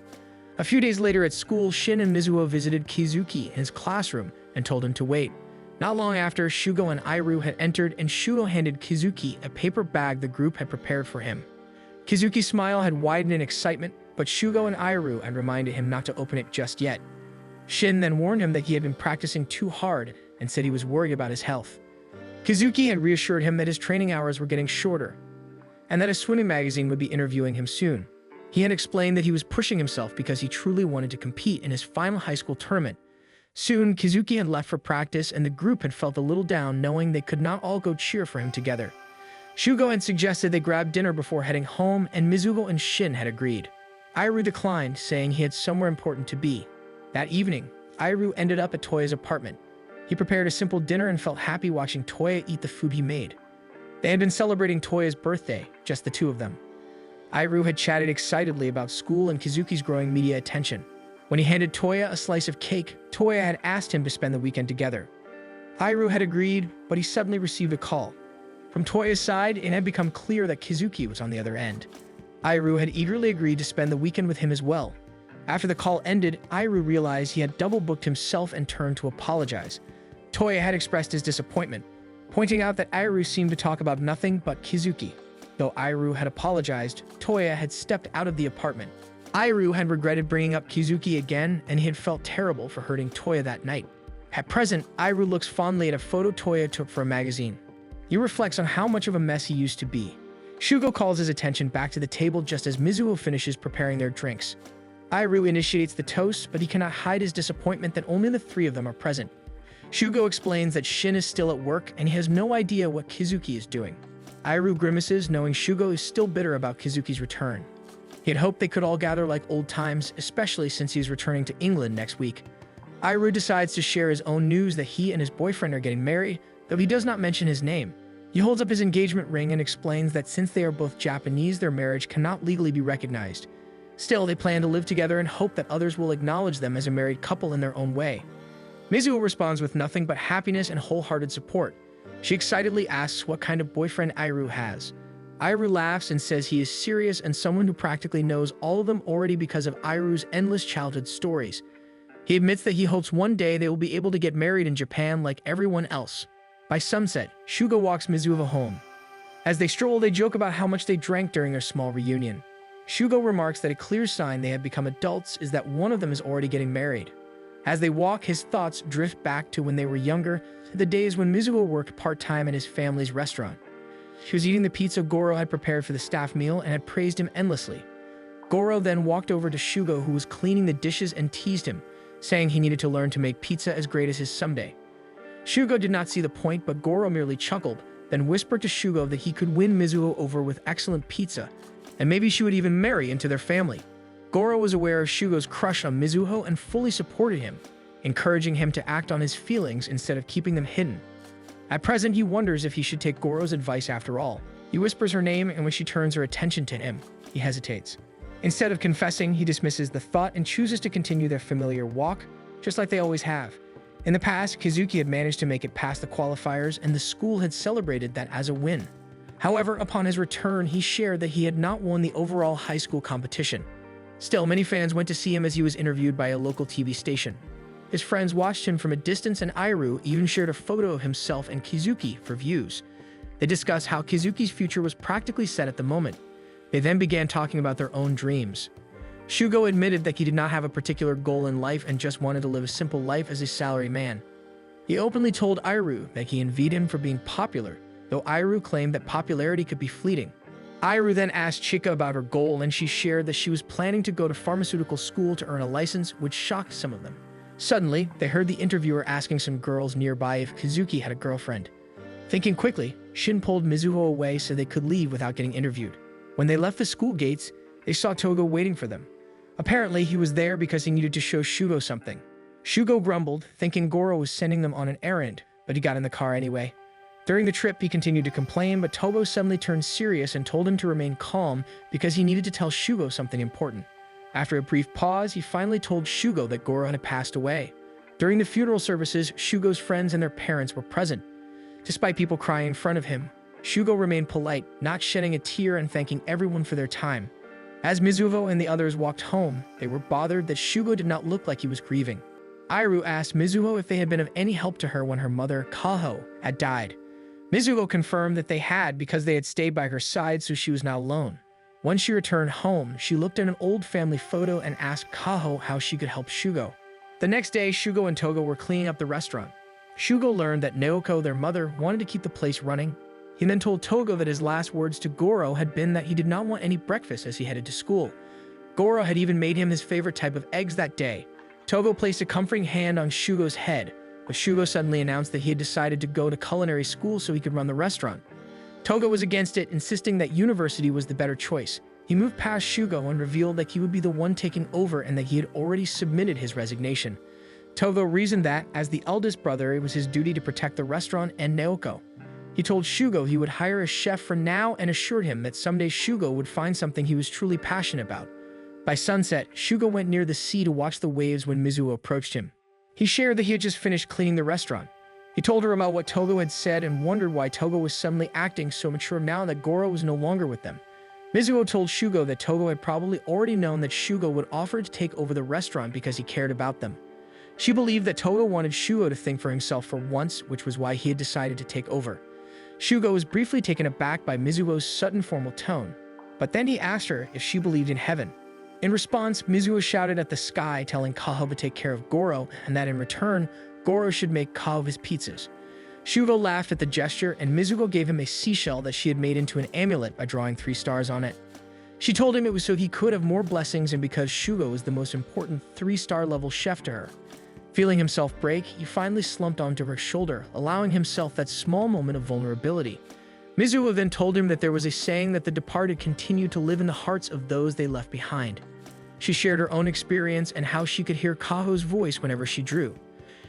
A few days later at school, Shin and Mizuho visited Kizuki in his classroom and told him to wait. Not long after, Shugo and Iru had entered and Shugo handed Kizuki a paper bag the group had prepared for him. Kizuki's smile had widened in excitement, but Shugo and Iru had reminded him not to open it just yet. Shin then warned him that he had been practicing too hard and said he was worried about his health. Kizuki had reassured him that his training hours were getting shorter and that a swimming magazine would be interviewing him soon. He had explained that he was pushing himself because he truly wanted to compete in his final high school tournament. Soon, Kizuki had left for practice and the group had felt a little down knowing they could not all go cheer for him together. Shugo had suggested they grab dinner before heading home and Mizuho and Shin had agreed. Iru declined, saying he had somewhere important to be. That evening, Iru ended up at Toya's apartment. He prepared a simple dinner and felt happy watching Toya eat the food he made. They had been celebrating Toya's birthday, just the two of them. Iru had chatted excitedly about school and Kizuki's growing media attention. When he handed Toya a slice of cake, Toya had asked him to spend the weekend together. Iru had agreed, but he suddenly received a call. From Toya's side, it had become clear that Kizuki was on the other end. Iru had eagerly agreed to spend the weekend with him as well. After the call ended, Iru realized he had double-booked himself and turned to apologize. Toya had expressed his disappointment, pointing out that Iru seemed to talk about nothing but Kizuki. Though Iru had apologized, Toya had stepped out of the apartment. Iru had regretted bringing up Kizuki again, and he had felt terrible for hurting Toya that night. At present, Iru looks fondly at a photo Toya took for a magazine. He reflects on how much of a mess he used to be. Shugo calls his attention back to the table just as Mizuho finishes preparing their drinks. Iru initiates the toast, but he cannot hide his disappointment that only the three of them are present. Shugo explains that Shin is still at work and he has no idea what Kizuki is doing. Iru grimaces, knowing Shugo is still bitter about Kizuki's return. He had hoped they could all gather like old times, especially since he is returning to England next week. Iru decides to share his own news that he and his boyfriend are getting married, though he does not mention his name. He holds up his engagement ring and explains that since they are both Japanese, their marriage cannot legally be recognized. Still, they plan to live together and hope that others will acknowledge them as a married couple in their own way. Mizuho responds with nothing but happiness and wholehearted support. She excitedly asks what kind of boyfriend Iru has. Iru laughs and says he is serious and someone who practically knows all of them already because of Iru's endless childhood stories. He admits that he hopes one day they will be able to get married in Japan like everyone else. By sunset, Shugo walks Mizuho home. As they stroll, they joke about how much they drank during their small reunion. Shugo remarks that a clear sign they have become adults is that one of them is already getting married. As they walk, his thoughts drift back to when they were younger, to the days when Mizuho worked part-time at his family's restaurant. She was eating the pizza Goro had prepared for the staff meal and had praised him endlessly. Goro then walked over to Shugo, who was cleaning the dishes, and teased him, saying he needed to learn to make pizza as great as his someday. Shugo did not see the point, but Goro merely chuckled, then whispered to Shugo that he could win Mizuho over with excellent pizza, and maybe she would even marry into their family. Goro was aware of Shugo's crush on Mizuho and fully supported him, encouraging him to act on his feelings instead of keeping them hidden. At present, he wonders if he should take Goro's advice after all. He whispers her name, and when she turns her attention to him, he hesitates. Instead of confessing, he dismisses the thought and chooses to continue their familiar walk, just like they always have. In the past, Kizuki had managed to make it past the qualifiers, and the school had celebrated that as a win. However, upon his return, he shared that he had not won the overall high school competition. Still, many fans went to see him as he was interviewed by a local TV station. His friends watched him from a distance, and Iru even shared a photo of himself and Kizuki for views. They discussed how Kizuki's future was practically set at the moment. They then began talking about their own dreams. Shugo admitted that he did not have a particular goal in life and just wanted to live a simple life as a salary man. He openly told Iru that he envied him for being popular, though Iru claimed that popularity could be fleeting. Iru then asked Chika about her goal, and she shared that she was planning to go to pharmaceutical school to earn a license, which shocked some of them. Suddenly, they heard the interviewer asking some girls nearby if Kizuki had a girlfriend. Thinking quickly, Shin pulled Mizuho away so they could leave without getting interviewed. When they left the school gates, they saw Togo waiting for them. Apparently, he was there because he needed to show Shugo something. Shugo grumbled, thinking Goro was sending them on an errand, but he got in the car anyway. During the trip, he continued to complain, but Togo suddenly turned serious and told him to remain calm because he needed to tell Shugo something important. After a brief pause, he finally told Shugo that Goro had passed away. During the funeral services, Shugo's friends and their parents were present. Despite people crying in front of him, Shugo remained polite, not shedding a tear and thanking everyone for their time. As Mizuho and the others walked home, they were bothered that Shugo did not look like he was grieving. Iru asked Mizuho if they had been of any help to her when her mother, Kaho, had died. Mizuho confirmed that they had because they had stayed by her side, so she was now alone. Once she returned home, she looked at an old family photo and asked Kaho how she could help Shugo. The next day, Shugo and Togo were cleaning up the restaurant. Shugo learned that Naoko, their mother, wanted to keep the place running. He then told Togo that his last words to Goro had been that he did not want any breakfast as he headed to school. Goro had even made him his favorite type of eggs that day. Togo placed a comforting hand on Shugo's head, but Shugo suddenly announced that he had decided to go to culinary school so he could run the restaurant. Togo was against it, insisting that university was the better choice. He moved past Shugo and revealed that he would be the one taking over and that he had already submitted his resignation. Togo reasoned that, as the eldest brother, it was his duty to protect the restaurant and Naoko. He told Shugo he would hire a chef for now and assured him that someday Shugo would find something he was truly passionate about. By sunset, Shugo went near the sea to watch the waves when Mizuho approached him. He shared that he had just finished cleaning the restaurant. He told her about what Togo had said and wondered why Togo was suddenly acting so mature now that Goro was no longer with them. Mizuho told Shugo that Togo had probably already known that Shugo would offer to take over the restaurant because he cared about them. She believed that Togo wanted Shugo to think for himself for once, which was why he had decided to take over. Shugo was briefly taken aback by Mizuho's sudden formal tone, but then he asked her if she believed in heaven. In response, Mizuho shouted at the sky, telling Kaho to take care of Goro, and that in return, Goro should make Kaho his pizzas. Shugo laughed at the gesture, and Mizuho gave him a seashell that she had made into an amulet by drawing 3 stars on it. She told him it was so he could have more blessings and because Shugo was the most important 3-star level chef to her. Feeling himself break, he finally slumped onto her shoulder, allowing himself that small moment of vulnerability. Mizuho then told him that there was a saying that the departed continue to live in the hearts of those they left behind. She shared her own experience and how she could hear Kaho's voice whenever she drew.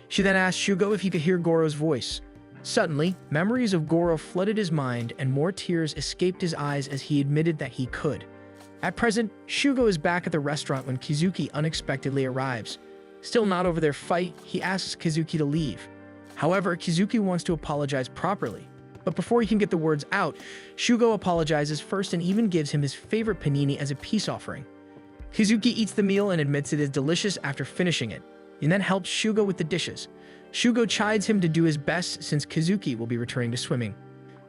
She then asked Shugo if he could hear Goro's voice. Suddenly, memories of Goro flooded his mind and more tears escaped his eyes as he admitted that he could. At present, Shugo is back at the restaurant when Kizuki unexpectedly arrives. Still not over their fight, he asks Kizuki to leave. However, Kizuki wants to apologize properly. But before he can get the words out, Shugo apologizes first and even gives him his favorite panini as a peace offering. Kizuki eats the meal and admits it is delicious after finishing it. He then helps Shugo with the dishes. Shugo chides him to do his best since Kizuki will be returning to swimming.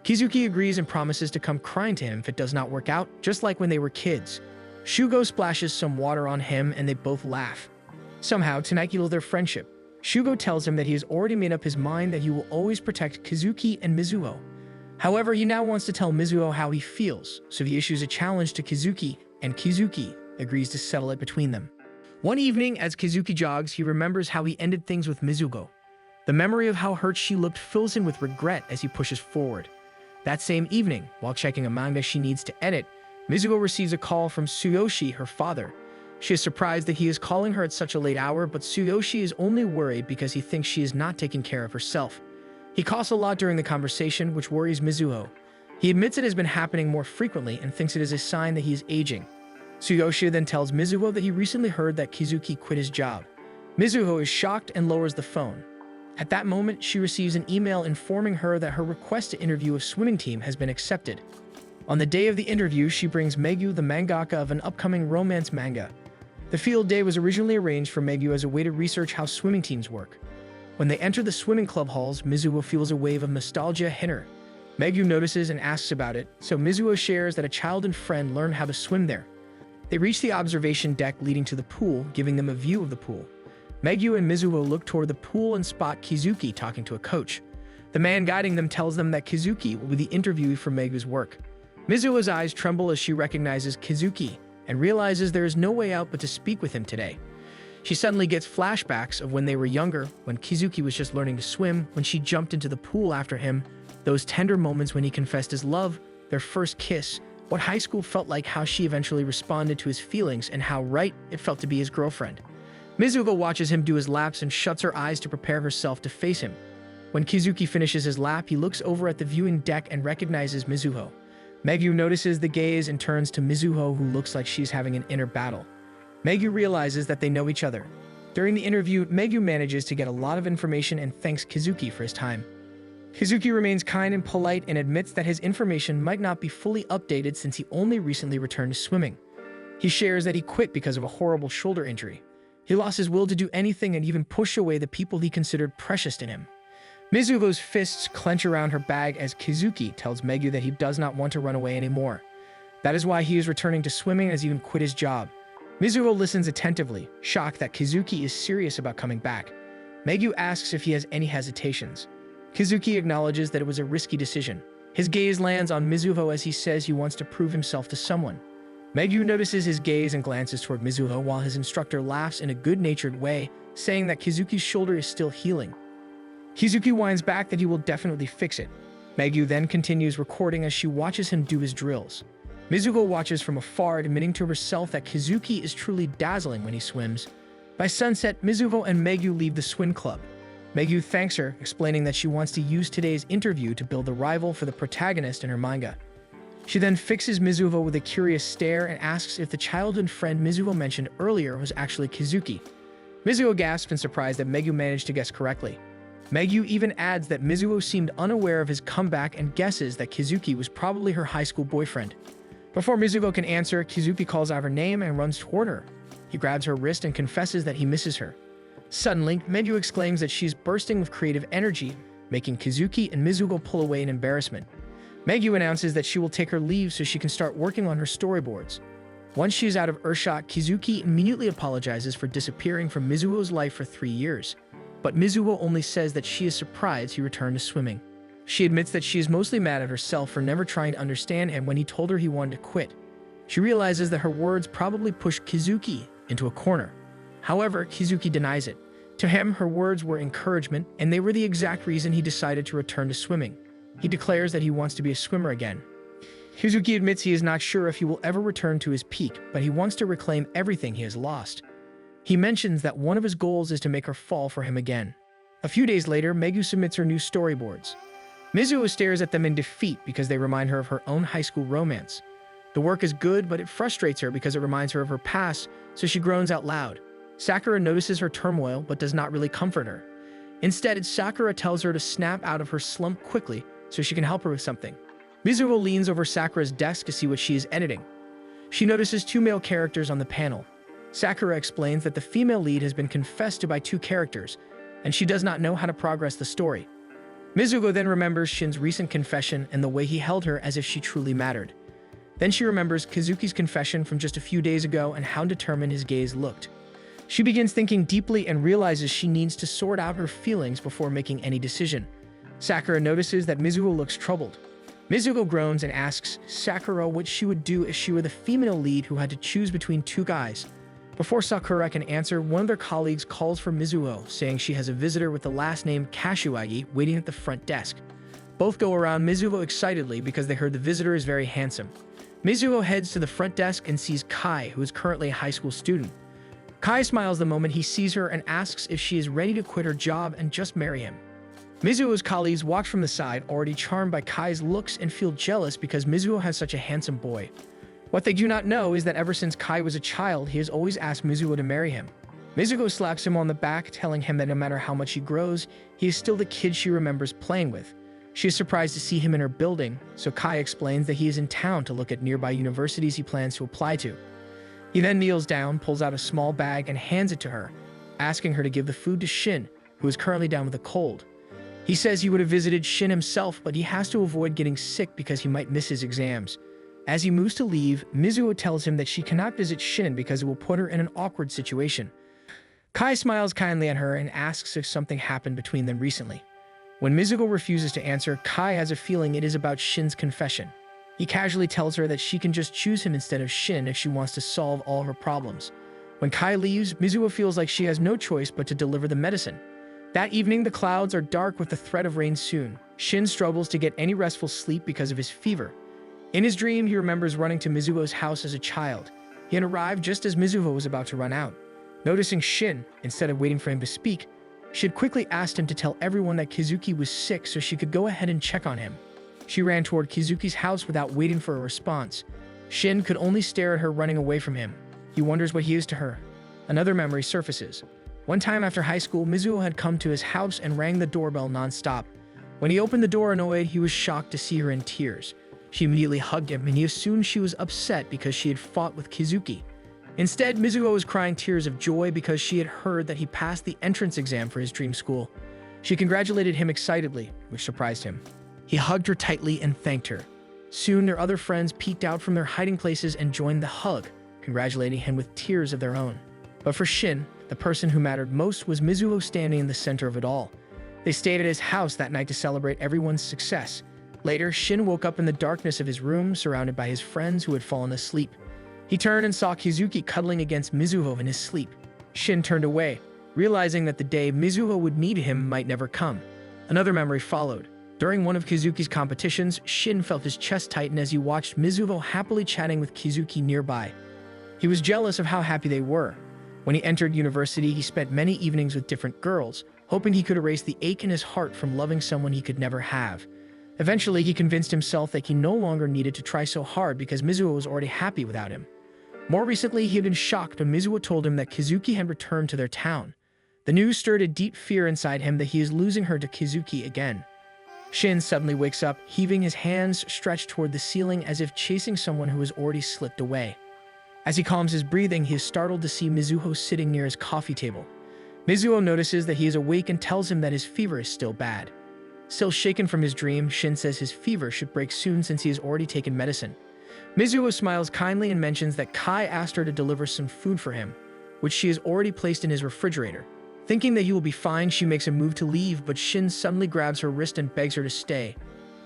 Kizuki agrees and promises to come crying to him if it does not work out, just like when they were kids. Shugo splashes some water on him and they both laugh. Somehow, to rekindle their friendship, Shugo tells him that he has already made up his mind that he will always protect Kizuki and Mizuho. However, he now wants to tell Mizuho how he feels, so he issues a challenge to Kizuki, and Kizuki agrees to settle it between them. One evening, as Kizuki jogs, he remembers how he ended things with Mizugo. The memory of how hurt she looked fills him with regret as he pushes forward. That same evening, while checking a manga she needs to edit, Mizugo receives a call from Tsuyoshi, her father. She is surprised that he is calling her at such a late hour, but Tsuyoshi is only worried because he thinks she is not taking care of herself. He coughs a lot during the conversation, which worries Mizuho. He admits it has been happening more frequently and thinks it is a sign that he is aging. Tsuyoshi then tells Mizuho that he recently heard that Kizuki quit his job. Mizuho is shocked and lowers the phone. At that moment, she receives an email informing her that her request to interview a swimming team has been accepted. On the day of the interview, she brings Megu, the mangaka of an upcoming romance manga. The field day was originally arranged for Megu as a way to research how swimming teams work. When they enter the swimming club halls, Mizuho feels a wave of nostalgia hit her. Megu notices and asks about it, so Mizuho shares that a child and friend learned how to swim there. They reach the observation deck leading to the pool, giving them a view of the pool. Megu and Mizuho look toward the pool and spot Kizuki talking to a coach. The man guiding them tells them that Kizuki will be the interviewee for Megu's work. Mizuho's eyes tremble as she recognizes Kizuki and realizes there is no way out but to speak with him today. She suddenly gets flashbacks of when they were younger, when Kizuki was just learning to swim, when she jumped into the pool after him, those tender moments when he confessed his love, their first kiss, what high school felt like, how she eventually responded to his feelings, and how right it felt to be his girlfriend. Mizuho watches him do his laps and shuts her eyes to prepare herself to face him. When Kizuki finishes his lap, he looks over at the viewing deck and recognizes Mizuho. Megu notices the gaze and turns to Mizuho, who looks like she's having an inner battle. Megu realizes that they know each other. During the interview, Megu manages to get a lot of information and thanks Kizuki for his time. Kizuki remains kind and polite and admits that his information might not be fully updated since he only recently returned to swimming. He shares that he quit because of a horrible shoulder injury. He lost his will to do anything and even push away the people he considered precious to him. Mizuho's fists clench around her bag as Kizuki tells Megu that he does not want to run away anymore. That is why he is returning to swimming and has even quit his job. Mizuho listens attentively, shocked that Kizuki is serious about coming back. Megu asks if he has any hesitations. Kizuki acknowledges that it was a risky decision. His gaze lands on Mizuho as he says he wants to prove himself to someone. Megu notices his gaze and glances toward Mizuho while his instructor laughs in a good-natured way, saying that Kizuki's shoulder is still healing. Kizuki whines back that he will definitely fix it. Megu then continues recording as she watches him do his drills. Mizuho watches from afar, admitting to herself that Kizuki is truly dazzling when he swims. By sunset, Mizuho and Megu leave the swim club. Megu thanks her, explaining that she wants to use today's interview to build a rival for the protagonist in her manga. She then fixes Mizuho with a curious stare and asks if the childhood friend Mizuho mentioned earlier was actually Kizuki. Mizuho gasps in surprise that Megu managed to guess correctly. Megu even adds that Mizuho seemed unaware of his comeback and guesses that Kizuki was probably her high school boyfriend. Before Mizuho can answer, Kizuki calls out her name and runs toward her. He grabs her wrist and confesses that he misses her. Suddenly, Megu exclaims that she's bursting with creative energy, making Kizuki and Mizuho pull away in embarrassment. Megu announces that she will take her leave so she can start working on her storyboards. Once she is out of earshot, Kizuki immediately apologizes for disappearing from Mizuho's life for 3 years. But Mizuho only says that she is surprised he returned to swimming. She admits that she is mostly mad at herself for never trying to understand him when he told her he wanted to quit. She realizes that her words probably pushed Kizuki into a corner. However, Kizuki denies it. To him, her words were encouragement, and they were the exact reason he decided to return to swimming. He declares that he wants to be a swimmer again. Kizuki admits he is not sure if he will ever return to his peak, but he wants to reclaim everything he has lost. He mentions that one of his goals is to make her fall for him again. A few days later, Megu submits her new storyboards. Mizuho stares at them in defeat because they remind her of her own high school romance. The work is good, but it frustrates her because it reminds her of her past, so she groans out loud. Sakura notices her turmoil but does not really comfort her. Instead, Sakura tells her to snap out of her slump quickly so she can help her with something. Mizuho leans over Sakura's desk to see what she is editing. She notices 2 male characters on the panel. Sakura explains that the female lead has been confessed to by 2 characters, and she does not know how to progress the story. Mizuho then remembers Shin's recent confession and the way he held her as if she truly mattered. Then she remembers Kizuki's confession from just a few days ago and how determined his gaze looked. She begins thinking deeply and realizes she needs to sort out her feelings before making any decision. Sakura notices that Mizuho looks troubled. Mizuho groans and asks Sakura what she would do if she were the female lead who had to choose between 2 guys. Before Sakura can answer, one of their colleagues calls for Mizuho, saying she has a visitor with the last name Kashiwagi waiting at the front desk. Both go around Mizuho excitedly because they heard the visitor is very handsome. Mizuho heads to the front desk and sees Kai, who is currently a high school student. Kai smiles the moment he sees her and asks if she is ready to quit her job and just marry him. Mizuho's colleagues watch from the side, already charmed by Kai's looks, and feel jealous because Mizuho has such a handsome boy. What they do not know is that ever since Kai was a child, he has always asked Mizuho to marry him. Mizuho slaps him on the back, telling him that no matter how much he grows, he is still the kid she remembers playing with. She is surprised to see him in her building, so Kai explains that he is in town to look at nearby universities he plans to apply to. He then kneels down, pulls out a small bag, and hands it to her, asking her to give the food to Shin, who is currently down with a cold. He says he would have visited Shin himself, but he has to avoid getting sick because he might miss his exams. As he moves to leave, Mizuho tells him that she cannot visit Shin because it will put her in an awkward situation. Kai smiles kindly at her and asks if something happened between them recently. When Mizuho refuses to answer, Kai has a feeling it is about Shin's confession. He casually tells her that she can just choose him instead of Shin if she wants to solve all her problems. When Kai leaves, Mizuho feels like she has no choice but to deliver the medicine. That evening, the clouds are dark with the threat of rain soon. Shin struggles to get any restful sleep because of his fever. In his dream, he remembers running to Mizuho's house as a child. He had arrived just as Mizuho was about to run out. Noticing Shin, instead of waiting for him to speak, she had quickly asked him to tell everyone that Kizuki was sick so she could go ahead and check on him. She ran toward Kizuki's house without waiting for a response. Shin could only stare at her running away from him. He wonders what he is to her. Another memory surfaces. One time after high school, Mizuho had come to his house and rang the doorbell non-stop. When he opened the door annoyed, he was shocked to see her in tears. She immediately hugged him, and he assumed she was upset because she had fought with Kizuki. Instead, Mizuho was crying tears of joy because she had heard that he passed the entrance exam for his dream school. She congratulated him excitedly, which surprised him. He hugged her tightly and thanked her. Soon, their other friends peeked out from their hiding places and joined the hug, congratulating him with tears of their own. But for Shin, the person who mattered most was Mizuho standing in the center of it all. They stayed at his house that night to celebrate everyone's success. Later, Shin woke up in the darkness of his room, surrounded by his friends who had fallen asleep. He turned and saw Kizuki cuddling against Mizuho in his sleep. Shin turned away, realizing that the day Mizuho would need him might never come. Another memory followed. During one of Kizuki's competitions, Shin felt his chest tighten as he watched Mizuho happily chatting with Kizuki nearby. He was jealous of how happy they were. When he entered university, he spent many evenings with different girls, hoping he could erase the ache in his heart from loving someone he could never have. Eventually, he convinced himself that he no longer needed to try so hard because Mizuho was already happy without him. More recently, he had been shocked when Mizuho told him that Kizuki had returned to their town. The news stirred a deep fear inside him that he is losing her to Kizuki again. Shin suddenly wakes up, heaving his hands stretched toward the ceiling as if chasing someone who has already slipped away. As he calms his breathing, he is startled to see Mizuho sitting near his coffee table. Mizuho notices that he is awake and tells him that his fever is still bad. Still shaken from his dream, Shin says his fever should break soon since he has already taken medicine. Mizuho smiles kindly and mentions that Kai asked her to deliver some food for him, which she has already placed in his refrigerator. Thinking that he will be fine, she makes a move to leave, but Shin suddenly grabs her wrist and begs her to stay.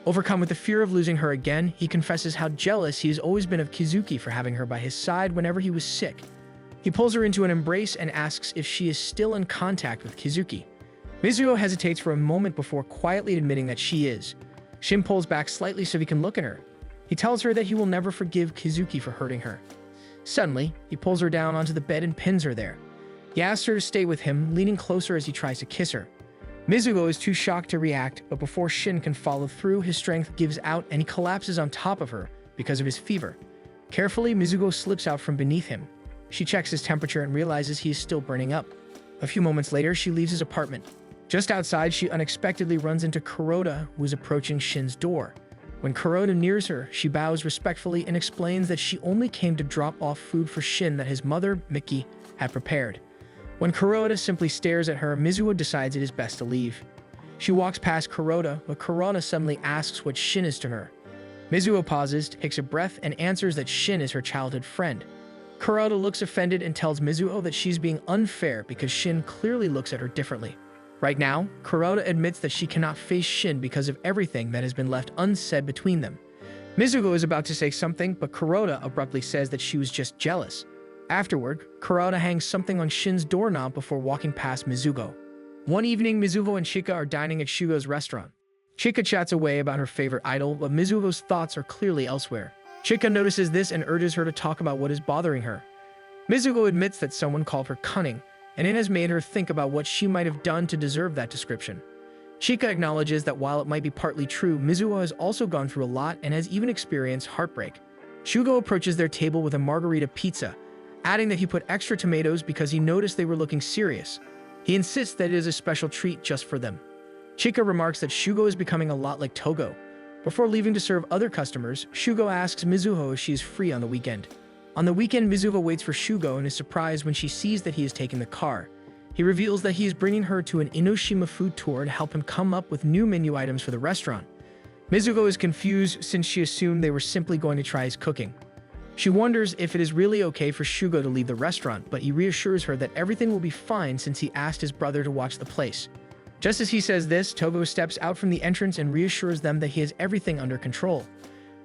Overcome with the fear of losing her again, he confesses how jealous he has always been of Kizuki for having her by his side whenever he was sick. He pulls her into an embrace and asks if she is still in contact with Kizuki. Mizuho hesitates for a moment before quietly admitting that she is. Shin pulls back slightly so he can look at her. He tells her that he will never forgive Kizuki for hurting her. Suddenly, he pulls her down onto the bed and pins her there. He asks her to stay with him, leaning closer as he tries to kiss her. Mizuho is too shocked to react, but before Shin can follow through, his strength gives out and he collapses on top of her because of his fever. Carefully, Mizuho slips out from beneath him. She checks his temperature and realizes he is still burning up. A few moments later, she leaves his apartment. Just outside, she unexpectedly runs into Kuroda, who is approaching Shin's door. When Kuroda nears her, she bows respectfully and explains that she only came to drop off food for Shin that his mother, Miki, had prepared. When Kuroda simply stares at her, Mizuho decides it is best to leave. She walks past Kuroda, but Kuroda suddenly asks what Shin is to her. Mizuho pauses, takes a breath, and answers that Shin is her childhood friend. Kuroda looks offended and tells Mizuho that she's being unfair because Shin clearly looks at her differently. Right now, Kuroda admits that she cannot face Shin because of everything that has been left unsaid between them. Mizuho is about to say something, but Kuroda abruptly says that she was just jealous. Afterward, Kurata hangs something on Shin's doorknob before walking past Mizuho. One evening, Mizuho and Chika are dining at Shugo's restaurant. Chika chats away about her favorite idol, but Mizuho's thoughts are clearly elsewhere. Chika notices this and urges her to talk about what is bothering her. Mizuho admits that someone called her cunning, and it has made her think about what she might have done to deserve that description. Chika acknowledges that while it might be partly true, Mizuho has also gone through a lot and has even experienced heartbreak. Shugo approaches their table with a margarita pizza, adding that he put extra tomatoes because he noticed they were looking serious. He insists that it is a special treat just for them. Chika remarks that Shugo is becoming a lot like Togo. Before leaving to serve other customers, Shugo asks Mizuho if she is free on the weekend. On the weekend, Mizuho waits for Shugo and is surprised when she sees that he has taken the car. He reveals that he is bringing her to an Enoshima food tour to help him come up with new menu items for the restaurant. Mizuho is confused since she assumed they were simply going to try his cooking. She wonders if it is really okay for Shugo to leave the restaurant, but he reassures her that everything will be fine since he asked his brother to watch the place. Just as he says this, Togo steps out from the entrance and reassures them that he has everything under control.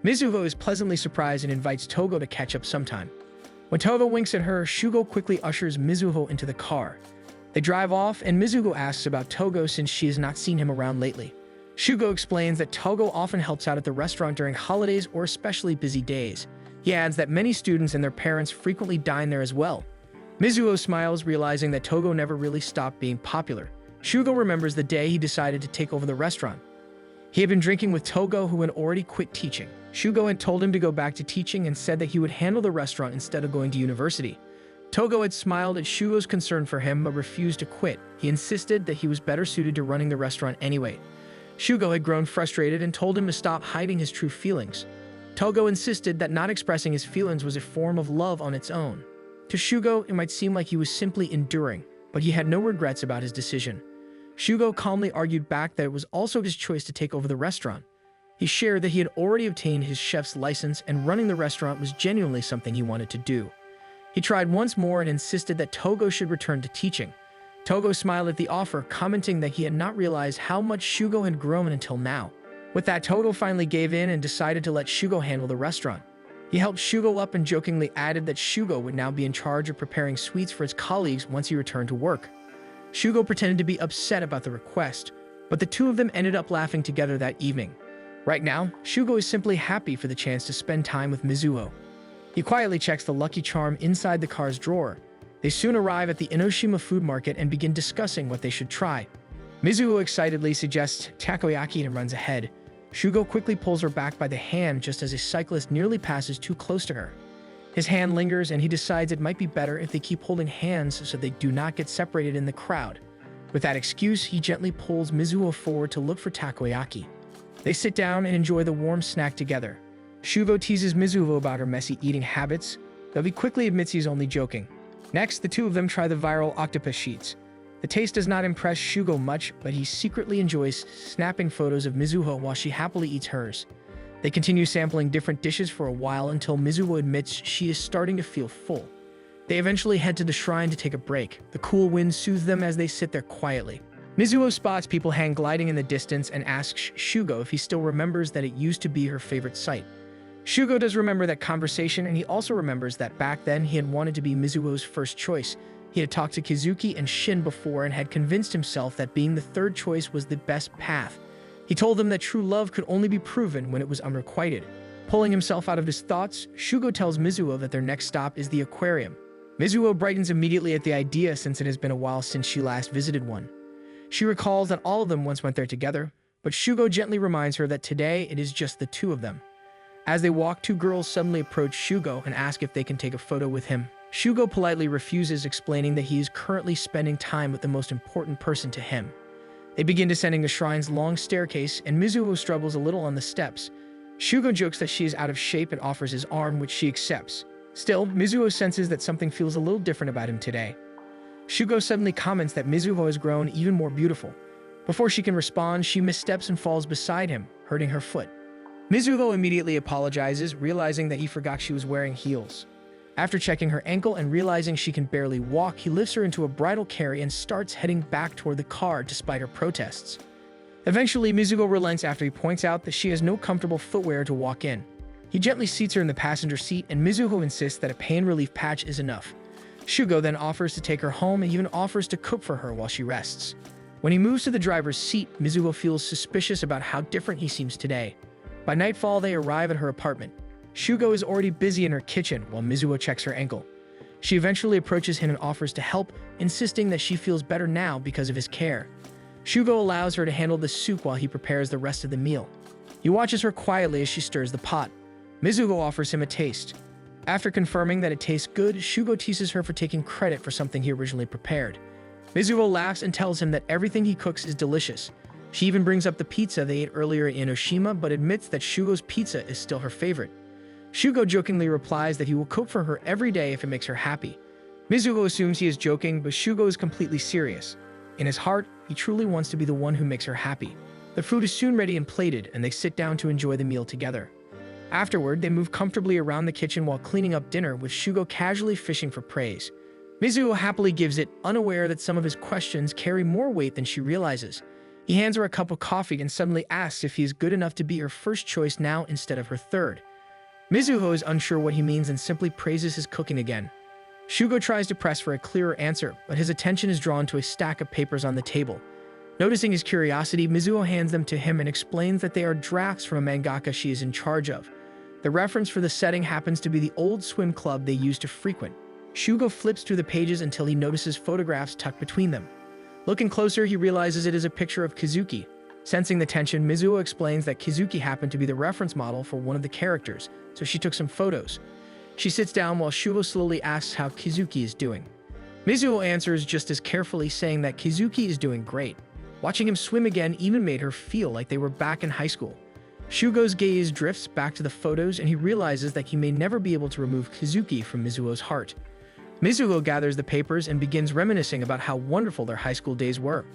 Mizuho is pleasantly surprised and invites Togo to catch up sometime. When Togo winks at her, Shugo quickly ushers Mizuho into the car. They drive off, and Mizuho asks about Togo since she has not seen him around lately. Shugo explains that Togo often helps out at the restaurant during holidays or especially busy days. He adds that many students and their parents frequently dine there as well. Mizuho smiles, realizing that Togo never really stopped being popular. Shugo remembers the day he decided to take over the restaurant. He had been drinking with Togo, who had already quit teaching. Shugo had told him to go back to teaching and said that he would handle the restaurant instead of going to university. Togo had smiled at Shugo's concern for him but refused to quit. He insisted that he was better suited to running the restaurant anyway. Shugo had grown frustrated and told him to stop hiding his true feelings. Togo insisted that not expressing his feelings was a form of love on its own. To Shugo, it might seem like he was simply enduring, but he had no regrets about his decision. Shugo calmly argued back that it was also his choice to take over the restaurant. He shared that he had already obtained his chef's license and running the restaurant was genuinely something he wanted to do. He tried once more and insisted that Togo should return to teaching. Togo smiled at the offer, commenting that he had not realized how much Shugo had grown until now. With that, Togo finally gave in and decided to let Shugo handle the restaurant. He helped Shugo up and jokingly added that Shugo would now be in charge of preparing sweets for his colleagues once he returned to work. Shugo pretended to be upset about the request, but the two of them ended up laughing together that evening. Right now, Shugo is simply happy for the chance to spend time with Mizuho. He quietly checks the Lucky Charm inside the car's drawer. They soon arrive at the Enoshima food market and begin discussing what they should try. Mizuho excitedly suggests takoyaki and runs ahead. Shugo quickly pulls her back by the hand just as a cyclist nearly passes too close to her. His hand lingers and he decides it might be better if they keep holding hands so they do not get separated in the crowd. With that excuse, he gently pulls Mizuho forward to look for takoyaki. They sit down and enjoy the warm snack together. Shugo teases Mizuho about her messy eating habits, though he quickly admits he's only joking. Next, the two of them try the viral octopus sheets. The taste does not impress Shugo much, but he secretly enjoys snapping photos of Mizuho while she happily eats hers. They continue sampling different dishes for a while until Mizuho admits she is starting to feel full. They eventually head to the shrine to take a break. The cool wind soothes them as they sit there quietly. Mizuho spots people hang gliding in the distance and asks Shugo if he still remembers that it used to be her favorite site. Shugo does remember that conversation, and he also remembers that back then he had wanted to be Mizuho's first choice. He had talked to Kizuki and Shin before and had convinced himself that being the third choice was the best path. He told them that true love could only be proven when it was unrequited. Pulling himself out of his thoughts, Shugo tells Mizuho that their next stop is the aquarium. Mizuho brightens immediately at the idea since it has been a while since she last visited one. She recalls that all of them once went there together, but Shugo gently reminds her that today it is just the two of them. As they walk, two girls suddenly approach Shugo and ask if they can take a photo with him. Shugo politely refuses, explaining that he is currently spending time with the most important person to him. They begin descending the shrine's long staircase, and Mizuho struggles a little on the steps. Shugo jokes that she is out of shape and offers his arm, which she accepts. Still, Mizuho senses that something feels a little different about him today. Shugo suddenly comments that Mizuho has grown even more beautiful. Before she can respond, she missteps and falls beside him, hurting her foot. Mizuho immediately apologizes, realizing that he forgot she was wearing heels. After checking her ankle and realizing she can barely walk, he lifts her into a bridal carry and starts heading back toward the car despite her protests. Eventually, Mizuho relents after he points out that she has no comfortable footwear to walk in. He gently seats her in the passenger seat, and Mizuho insists that a pain relief patch is enough. Shugo then offers to take her home and even offers to cook for her while she rests. When he moves to the driver's seat, Mizuho feels suspicious about how different he seems today. By nightfall, they arrive at her apartment. Shugo is already busy in her kitchen while Mizuho checks her ankle. She eventually approaches him and offers to help, insisting that she feels better now because of his care. Shugo allows her to handle the soup while he prepares the rest of the meal. He watches her quietly as she stirs the pot. Mizuho offers him a taste. After confirming that it tastes good, Shugo teases her for taking credit for something he originally prepared. Mizuho laughs and tells him that everything he cooks is delicious. She even brings up the pizza they ate earlier in Enoshima, but admits that Shugo's pizza is still her favorite. Shugo jokingly replies that he will cook for her every day if it makes her happy. Mizuho assumes he is joking, but Shugo is completely serious. In his heart, he truly wants to be the one who makes her happy. The food is soon ready and plated, and they sit down to enjoy the meal together. Afterward, they move comfortably around the kitchen while cleaning up dinner, with Shugo casually fishing for praise. Mizuho happily gives it, unaware that some of his questions carry more weight than she realizes. He hands her a cup of coffee and suddenly asks if he is good enough to be her first choice now instead of her third. Mizuho is unsure what he means and simply praises his cooking again. Shugo tries to press for a clearer answer, but his attention is drawn to a stack of papers on the table. Noticing his curiosity, Mizuho hands them to him and explains that they are drafts from a mangaka she is in charge of. The reference for the setting happens to be the old swim club they used to frequent. Shugo flips through the pages until he notices photographs tucked between them. Looking closer, he realizes it is a picture of Kazuki. Sensing the tension, Mizuho explains that Kazuki happened to be the reference model for one of the characters, so she took some photos. She sits down while Shugo slowly asks how Kazuki is doing. Mizuho answers just as carefully, saying that Kazuki is doing great. Watching him swim again even made her feel like they were back in high school. Shugo's gaze drifts back to the photos, and he realizes that he may never be able to remove Kazuki from Mizuho's heart. Mizuho gathers the papers and begins reminiscing about how wonderful their high school days were.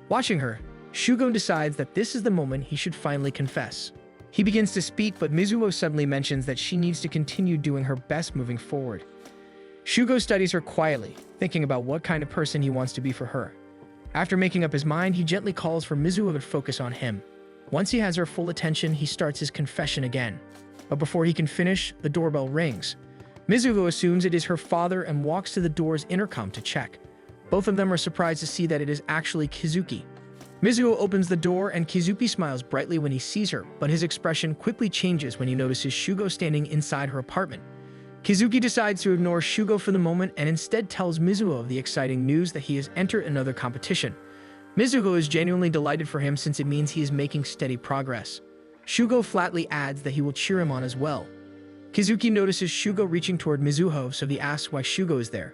Watching her, Shugo decides that this is the moment he should finally confess. He begins to speak, but Mizuho suddenly mentions that she needs to continue doing her best moving forward. Shugo studies her quietly, thinking about what kind of person he wants to be for her. After making up his mind, he gently calls for Mizuho to focus on him. Once he has her full attention, he starts his confession again. But before he can finish, the doorbell rings. Mizuho assumes it is her father and walks to the door's intercom to check. Both of them are surprised to see that it is actually Kazuki. Mizuho opens the door and Kazuki smiles brightly when he sees her, but his expression quickly changes when he notices Shugo standing inside her apartment. Kazuki decides to ignore Shugo for the moment and instead tells Mizuho of the exciting news that he has entered another competition. Mizuho is genuinely delighted for him since it means he is making steady progress. Shugo flatly adds that he will cheer him on as well. Kazuki notices Shugo reaching toward Mizuho, so he asks why Shugo is there.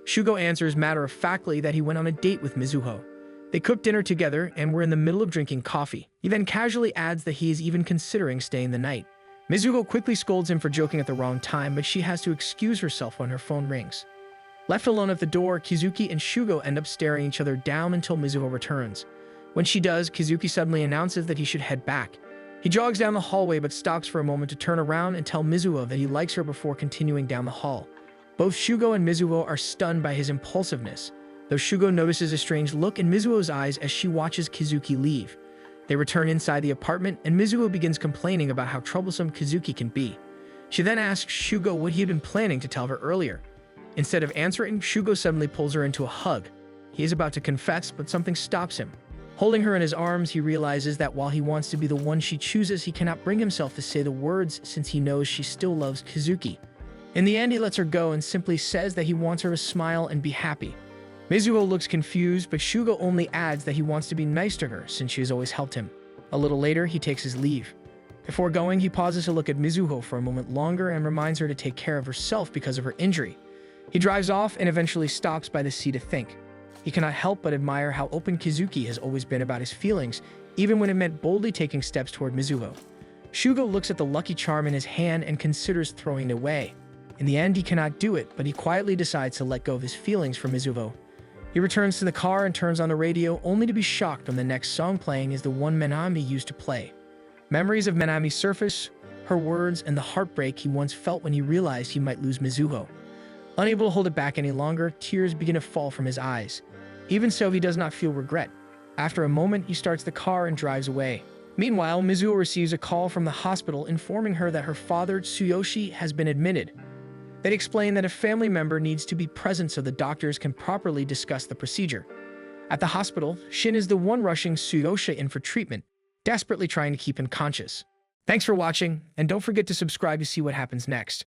Shugo answers matter-of-factly that he went on a date with Mizuho. They cooked dinner together and were in the middle of drinking coffee. He then casually adds that he is even considering staying the night. Mizuho quickly scolds him for joking at the wrong time, but she has to excuse herself when her phone rings. Left alone at the door, Kazuki and Shugo end up staring each other down until Mizuho returns. When she does, Kazuki suddenly announces that he should head back. He jogs down the hallway but stops for a moment to turn around and tell Mizuho that he likes her before continuing down the hall. Both Shugo and Mizuho are stunned by his impulsiveness, though Shugo notices a strange look in Mizuho's eyes as she watches Kazuki leave. They return inside the apartment, and Mizuho begins complaining about how troublesome Kazuki can be. She then asks Shugo what he had been planning to tell her earlier. Instead of answering, Shugo suddenly pulls her into a hug. He is about to confess, but something stops him. Holding her in his arms, he realizes that while he wants to be the one she chooses, he cannot bring himself to say the words since he knows she still loves Kazuki. In the end, he lets her go and simply says that he wants her to smile and be happy. Mizuho looks confused, but Shugo only adds that he wants to be nice to her since she has always helped him. A little later, he takes his leave. Before going, he pauses to look at Mizuho for a moment longer and reminds her to take care of herself because of her injury. He drives off and eventually stops by the sea to think. He cannot help but admire how open Kazuki has always been about his feelings, even when it meant boldly taking steps toward Mizuho. Shugo looks at the lucky charm in his hand and considers throwing it away. In the end, he cannot do it, but he quietly decides to let go of his feelings for Mizuho. He returns to the car and turns on the radio, only to be shocked when the next song playing is the one Minami used to play. Memories of Minami surface, her words, and the heartbreak he once felt when he realized he might lose Mizuho. Unable to hold it back any longer, tears begin to fall from his eyes. Even so, he does not feel regret. After a moment, he starts the car and drives away. Meanwhile, Mizuho receives a call from the hospital informing her that her father, Tsuyoshi, has been admitted. They explain that a family member needs to be present so the doctors can properly discuss the procedure. At the hospital, Shin is the one rushing Tsuyoshi in for treatment, desperately trying to keep him conscious. Thanks for watching, and don't forget to subscribe to see what happens next.